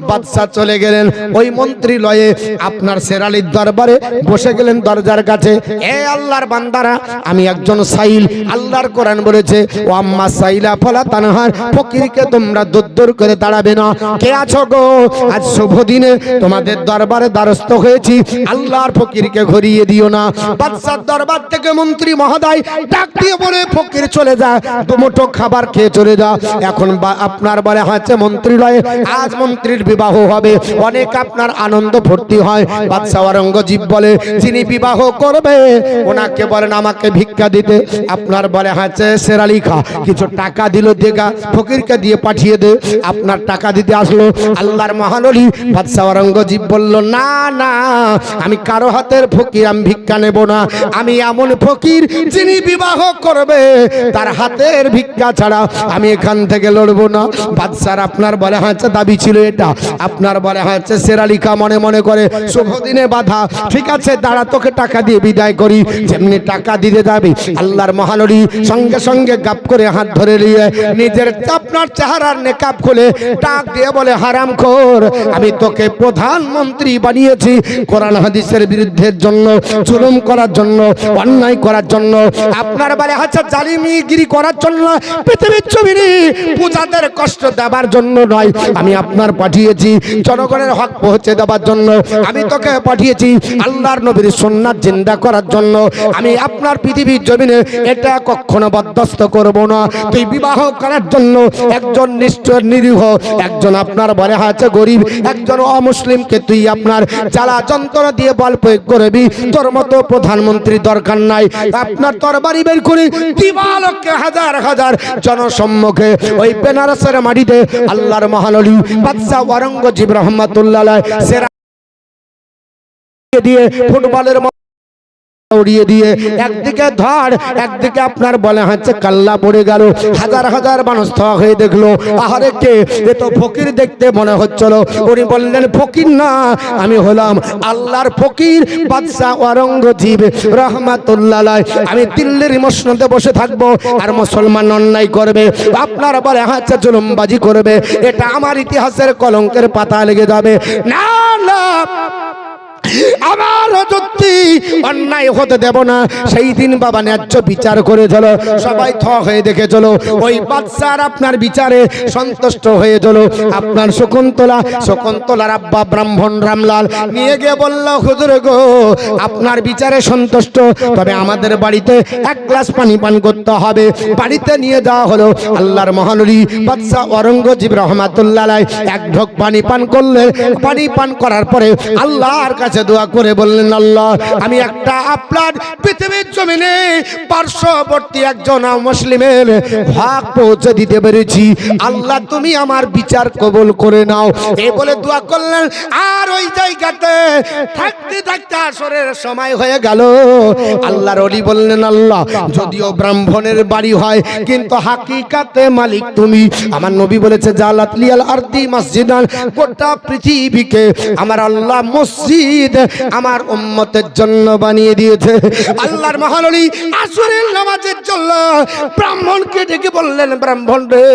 বাদশা চলে গেলেন ওই মন্ত্রী লয়ে আপনার শেরালির দরবারে বসে গেলেন দরজার কাছে। এ আল্লাহর বান্দারা, আমি একজন সাইল, আল্লাহর কোরআন বলেছে ও আম্মা সাইলা ফলা তানহার, ফকিরকে তোমরা দূর করে দাঁড়াবে না। কে আছো গো? আজ শুভ দিনে তোমাদের দরবারে দ্বারস্থ হয়েছি, আল্লাহর ফকিরকে ঘুরিয়ে দিও না। বাদশার দরবার থেকে মন্ত্রী মহোদয় ডাক দিয়ে বলে ফকির চলে যা, দুমুঠো খাবার খেয়ে চলে যা। এখন আপনার বলে হচ্ছে মন্ত্রী লয়ে আজ মন্ত্রীর বিবাহ হবে, অনেক আপনার আনন্দ ফুর্তি হয়। বাদশা অরঙ্গজীব বলে যিনি বিবাহ করবে ওনাকে বলেন আমাকে ভিক্ষা দিতে। আপনার বলে হচ্ছে শেরালি খা, কিছু টাকা দিল, দেখা ফকিরকে দিয়ে পাঠিয়ে দে। আপনার টাকা দিতে আসলো আল্লাহর মহানলি। বাদশা অরঙ্গজীব বলল না না, আমি কারো হাতের ফকির আমি ভিক্ষা নেব না, আমি এমন ফকির যিনি বিবাহ করবে তার হাতের ভিক্ষা ছাড়া আমি এখান থেকে লড়বো না। বাদশার আপনার বলে হচ্ছে দাবি ছিল এটা, আপনার বলে হচ্ছে শেরালি খা মনে মনে করে শুভ দিনে বাধা, ঠিক আছে দাঁড়া তোকে টাকা দিয়ে বিদায় করি। যেমনি টাকা দিতে যাবি আল্লাহর মহানবী সঙ্গে সঙ্গে গাপ করে হাত ধরে নিয়ে নিজের আপনার চেহারার নেকাব খুলে ডাক দিয়ে বলে হারামখোর, আমি তোকে প্রধানমন্ত্রী বানিয়েছি কোরআন হাদিসের বিরুদ্ধের জন্য, জুলুম করার জন্য, অন্যায় করার জন্য, আপনার বলে হচ্ছে জালিমিগিরি করার জন্য, পৃথিবীর জমিনে পূজাদের কষ্ট দেবার জন্য নয়, আমি আপনার পাঠিয়েছি জনগণের হক পৌঁছে দেবার জন্য, আমি তোকে পাঠিয়েছি আল্লাহর নবীর সুন্নাত জিন্দা করার জন্য। আমি আপনার পৃথিবীর জমিনে এটা কখনো বরদাস্ত করব না। তুই বিবাহ করার জন্য একজন নিষ্ঠুর নিরীহ, একজন আপনার বলে আছে গরিব, একজন অমুসলিমকে তুই আপনার জ্বালা যন্ত্রণা দিয়ে বল প্রয়োগ করবি, তোর মতো প্রধানমন্ত্রী দরকার নাই। আপনার তরবারি বের করে দিবালকে হাজার হাজার জনসম্মুখে ওই বেনারসের মাটিতে আল্লাহর মহানবী বাদশা অরঙ্গজীব রহমাতুল্লাহ আলাইহি দিয়ে ফুটবলের উড়িয়ে দিয়ে একদিকে ধর একদিকে আপনার বলে হচ্ছে কাল্লা পড়ে গেল। হাজার হাজার মানুষ থক হয়ে দেখলো, আহারে কে, এ তো ফকির দেখতে মনে হচ্ছিল। উনি বললেন ফকির না, আমি হলাম আল্লাহর ফকির বাদশা অরঙ্গজীব রহমাতুল্লাহ আলাইহ। আমি দিল্লির মসনদে বসে থাকবো আর মুসলমান অন্যায় করবে, আপনার বলে হচ্ছে জুলুমবাজি করবে, এটা আমার ইতিহাসের কলঙ্কের পাতা লেগে যাবে। না না, আমার যদি অন্যায় হতে দেব না। সেই দিন বাবা ন্যায্য বিচার করে চলো, সবাই থ হয়ে দেখে চলো। ওই বাদশার আপনার বিচারে সন্তুষ্ট হয়ে চলো। আপনার শকুন্তলার আব্বা ব্রাহ্মণ রামলাল নিয়ে গিয়ে বলল, হুজুর গো, আপনার বিচারে সন্তুষ্ট, তবে আমাদের বাড়িতে এক গ্লাস পানি পান করতে হবে। বাড়িতে নিয়ে যাওয়া হলো। আল্লাহর মহানবী বাদশা অরঙ্গজীব রহমাতুল্লাহ আলাইহ এক ঢোক পানি পান করলেন। পানি পান করার পরে আল্লাহর কাছে দোয়া করে বললেন, আল্লাহ, আমি একটা আপনার পৃথিবীর জমিনে পার্শ্ববর্তী একজন মুসলিমের হক পৌঁছে দিতে পেরেছি। আল্লাহ, তুমি আমার বিচার কবুল করে নাও। এই বলে দোয়া করলেন। আর ওই জায়গাতে থাকতে থাকতে আসরের সময় হয়ে গেল। আল্লাহর ওলি বললেন, আল্লাহ, যদিও ব্রাহ্মণের বাড়ি হয় কিন্তু হাকিকাতে মালিক তুমি। আমার নবী বলেছে, জালাত লিয়াল আরদি মসজিদান, গোটা পৃথিবীকে আমার আল্লাহ মসজিদ আমার উম্মতের জন্য বানিয়ে দিয়েছে। আল্লাহর মহানবী আসরের নামাজের জন্য ব্রাহ্মণকে ডেকে বললেন, ব্রাহ্মণ রে,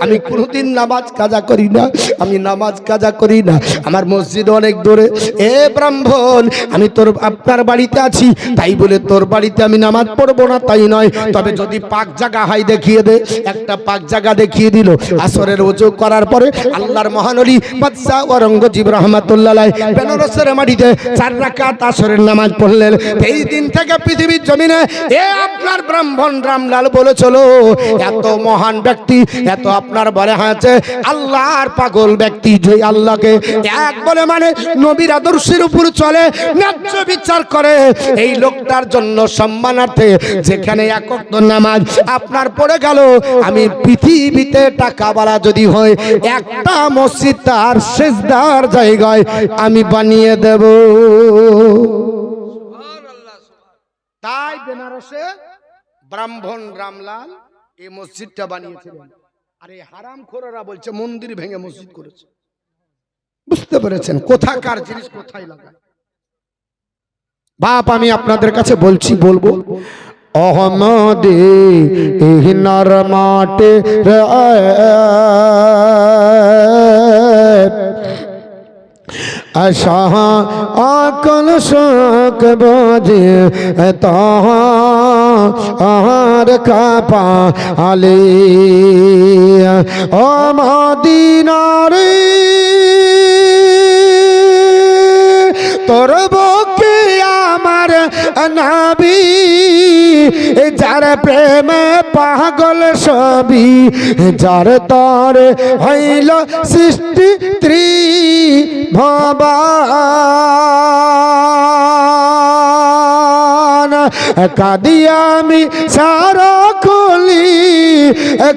আমি কোনোদিন নামাজ কাজা করি না, আমি নামাজ কাজা করি না, আমার মসজিদ অনেক দূরে। এ ব্রাহ্মণ, আমি তোর আপনার বাড়িতে আছি, তাই বলে তোর বাড়িতে আমি নামাজ পড়বো না তাই নয়, তবে যদি পাক জায়গা হয় দেখিয়ে দে। একটা পাক জায়গা দেখিয়ে দিল। আসরের ওযু করার পরে আল্লাহর মহানবী বাদশা অরঙ্গজীব রহমাতুল্লাহ আলাইহ বেনারসের মাটিতে 4 রাকাত আসরের নামাজ পড়লেন। এই দিন থেকে পৃথিবীর জমিনে এ আপনার ব্রাহ্মণ রামলাল বলেছিল, এত মহান ব্যক্তি, এত আপনার বলে আছে আল্লাহর পাগল ব্যক্তি, যে আল্লাহকে এক বলে মানে নবীর আদর্শের উপর চলে, ন্যায্য বিচার করে, এই লোকটার জন্য সম্মানার্থে যেখানে এক ওয়াক্ত নামাজ আপনার পড়ে গেল, আমি পৃথিবীতে টাকাওয়ালা যদি হয় একটা মসজিদ তার সিজদার জায়গায় আমি বানিয়ে দেব। তাই বেনারসে ব্রাহ্মণ রামলাল এই মসজিদটা বানিয়েছিলেন। আর এই হারামখোররা বলছে মন্দির ভেঙে মসজিদ করেছে। বুঝতে পেরেছেন কোথাকার জিনিস কোথায় লাগায়। বাপ, আমি আপনাদের কাছে বলবো, অহমদে ইহনার মাটে আশাহ আকল শোক বোঝে তাহার কাপা আলে ও মদিনারে তোর বুকে আমার নবী, যার প্রেমে পাগল সবই, যার তর হইল সৃষ্টি ত্রিভুবন। কাঁদি আমি সারা খুলি,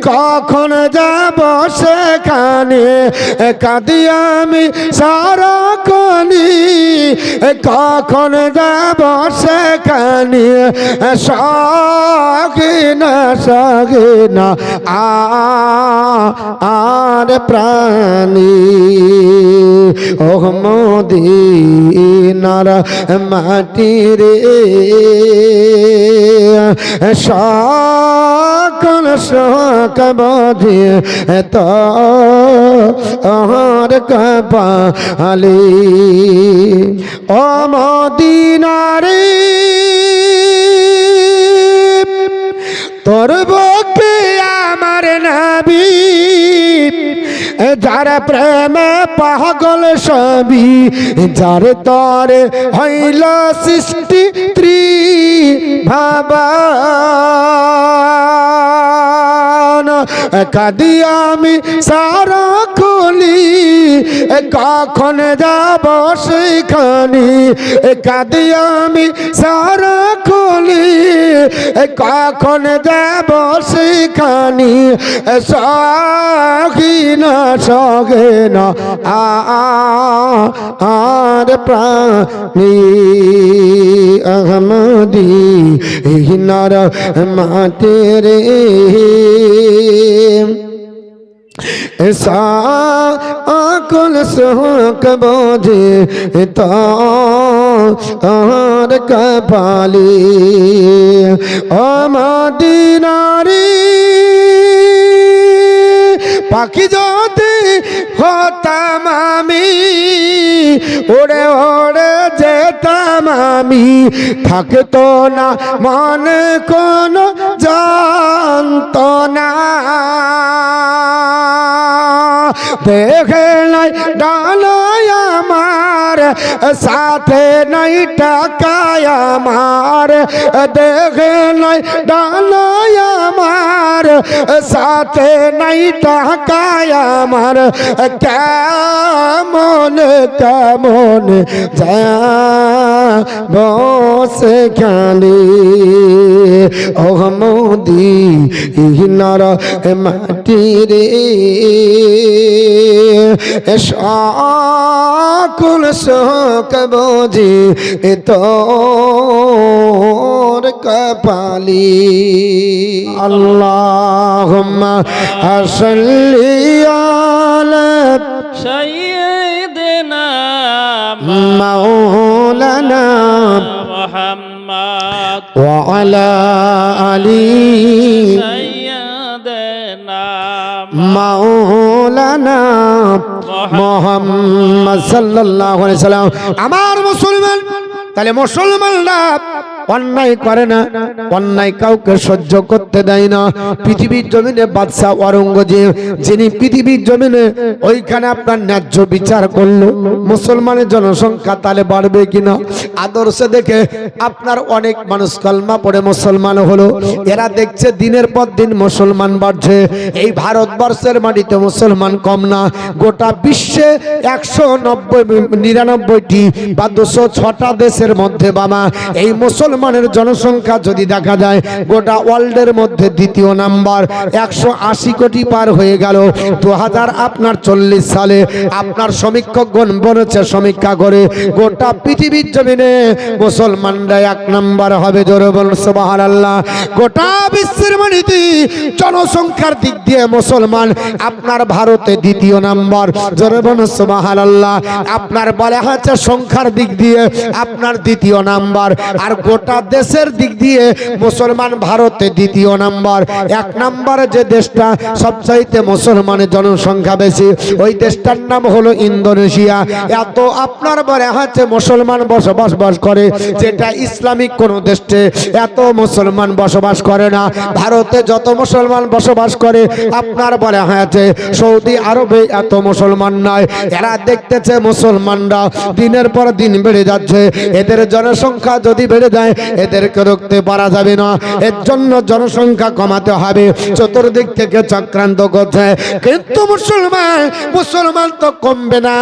কখন যাব সেখানে, কাঁদি আমি সারা খুলি, কখন যাব সেখানে, সগিনা সগিনা আর প্রাণী ও মদিনার মাটি রে, সকল শোক বোঝে তোর কপালে ও মদিনারে তোর বুকে আমার নবী, যার প্রেমে পাগল সবই, যার তরে হইল সৃষ্টি ত্রিভুবন। কাঁদি আমি সারা খুলি কখন যাব সেখানে কাঁদি আমি সারা খুলি কখন যাব সেখানে সখী না সগে না আর প্রাণী আহমদি হিনার মাতে রে সকল শোক বোঝে তার কপালে মদিনারি পাখি যদি হতাম আমি ওড়ে ওড়ে যেতাম আমি থাকতো না মনে কোনো জানতো না দেখে নাই ডানায় আমার সাথে নাই টাকায় আমার দেখে নাই ডানায় আমার সাথে নাই টাকায় আমার কেমন কেমন যা বসে খালি ও মোদি ইনার মাটি রে সকল শোক বোঝে তোর কপালি আল্লাহুম্মা সাল্লি আলা সাইয়্যিদিনা মাওলানা মুহাম্মদ ওয়া আলা আলি সাইয়্যিদিনা মাওলানা মুহাম্মদ সাল্লাল্লাহু আলাইহি সাল্লাম। আমার মুসলমান, তাহলে মুসলমানরা অন্যায় করে না, অন্যায় কাউকে সহ্য করতে দেয় না। পৃথিবীর জমিনে বাদশাহ অরঙ্গজেব, যিনি পৃথিবীর জমিনে ওইখানে আপনার ন্যায্য বিচার করলো, মুসলমানের জনসংখ্যা তাহলে বাড়বে কিনা? আদর্শে দেখে আপনার অনেক মানুষ কলমা পড়ে মুসলমান হলো। এরা দেখছে দিনের পর দিন মুসলমান বাড়ছে। এই ভারতবর্ষের মাটিতে মুসলমান কম না, গোটা বিশ্বে 199টি বা 206টা দেশের মধ্যে বাবা এই মুসলমানের জনসংখ্যা যদি দেখা যায় গোটা ওয়ার্ল্ডের মধ্যে দ্বিতীয় নাম্বার, 180 কোটি পার হয়ে গেল। 2040 সালে আপনার সমীক্ষকগণ বলেছে, সমীক্ষা করে গোটা পৃথিবীর জমিনে মুসলমানরা 1 নাম্বার হবে। জোরে বলুন সুবহানাল্লাহ। গোটা বিশ্বের মাটিতে জনসংখ্যার দিক দিয়ে মুসলমান আপনার ভারতে দ্বিতীয় নাম্বার। জোরে বলুন সুবহানাল্লাহ। আপনার বলা হচ্ছে সংখ্যার দিক দিয়ে আপনার দ্বিতীয় নাম্বার, আর গোটা দেশের দিক দিয়ে মুসলমান ভারতে দ্বিতীয় নাম্বার। 1 নম্বরে যে দেশটা সবচাইতে মুসলমানের জনসংখ্যা বেশি, ওই দেশটার নাম হলো ইন্দোনেশিয়া। এত আপনার বলা হচ্ছে মুসলমান বসবাস করে, যেটা ইসলামিক কোন দেশে এত মুসলমান বসবাস করে না। ভারতে যত মুসলমান বসবাস করে আপনার বলা হয়েছে সৌদি আরবে এত মুসলমান নাই। এরা দেখতেছে মুসলমানরা দিনের পর দিন বেড়ে যাচ্ছে, এদের জনসংখ্যা যদি বেড়ে যায় এদেরকে রুখতে পারা যাবে না, এর জন্য জনসংখ্যা কমাতে হবে। চতুর্দিক থেকে চক্রান্ত করছে, কিন্তু মুসলমান তো কমবে না।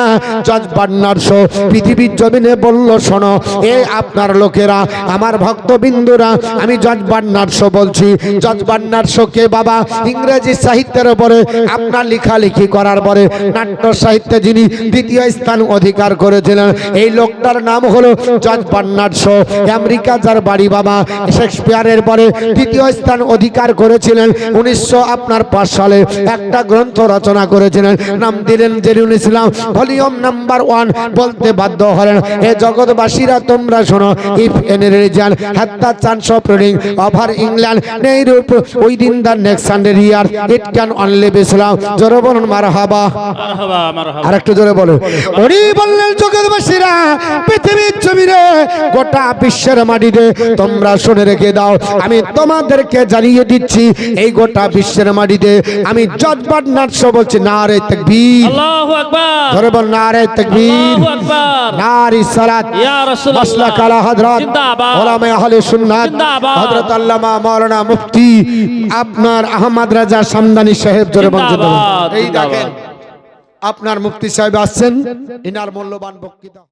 জজ বার্নার্ড শো পৃথিবীর জমিনে বলল, শোনো এ আপনার লোকেরা, আমার ভক্তবিন্দুরা, আমি জজ বার্নার্ড শো বলছি। জজ বার্নার্ড শো কে বাবা? ইংরেজি সাহিত্যের উপরে আপনার লেখালেখি করার পরে নাট্য সাহিত্যে যিনি দ্বিতীয় স্থান অধিকার করেছিলেন, এই লোকটার নাম হলো জজ বার্নার্ড শো। আমেরিকা যার বাড়ি বাবা, শেক্সপিয়ারের পরে দ্বিতীয় স্থান অধিকার করেছিলেন। 1905 সালে একটা গ্রন্থ রচনা করেছিলেন, নাম দিলেন জেরুল ইসলাম। ভলিউম নাম্বার 1 বলতে বাধ্য হলেন, এ জগৎবাসীরা তোমরা শোনো, if any religion has the chance of ruling over England Europe within the next 100 year, it can only be Islam. জোরে বলুন মারহাবা, মারহাবা, মারহাবা। আর একটু জোরে বলুন। উনি বললেন, জগৎবাসীরা, পৃথিবীর জমিনে গোটা বিশ্বের মাটিতে তোমরা শুনে রেখে দাও, আমি তোমাদেরকে জানিয়ে দিচ্ছি, এই গোটা বিশ্বের মাটিতে আমি জজ বার্নার্ড শো বলছি, নারে তাকবীর, আল্লাহু আকবার, ধরে বল নারে তাকবীর, আল্লাহু আকবার, নারে সালাত, ইয়া রাসূলুল্লাহ, মাসলাক আলা হযরত জিন্দাবাদ, উলামা আহলে সুন্নাত, জিন্দাবাদ, হযরত আল্লামা মাওলানা মুফতি আপনার আহমদ রাজা সামদানি সাহেব। জোরে বল জিন্দাবাদ। এই দেখেন আপনার মুফতি সাহেব আসছেন, ইনার মূল্যবান বক্তৃতা।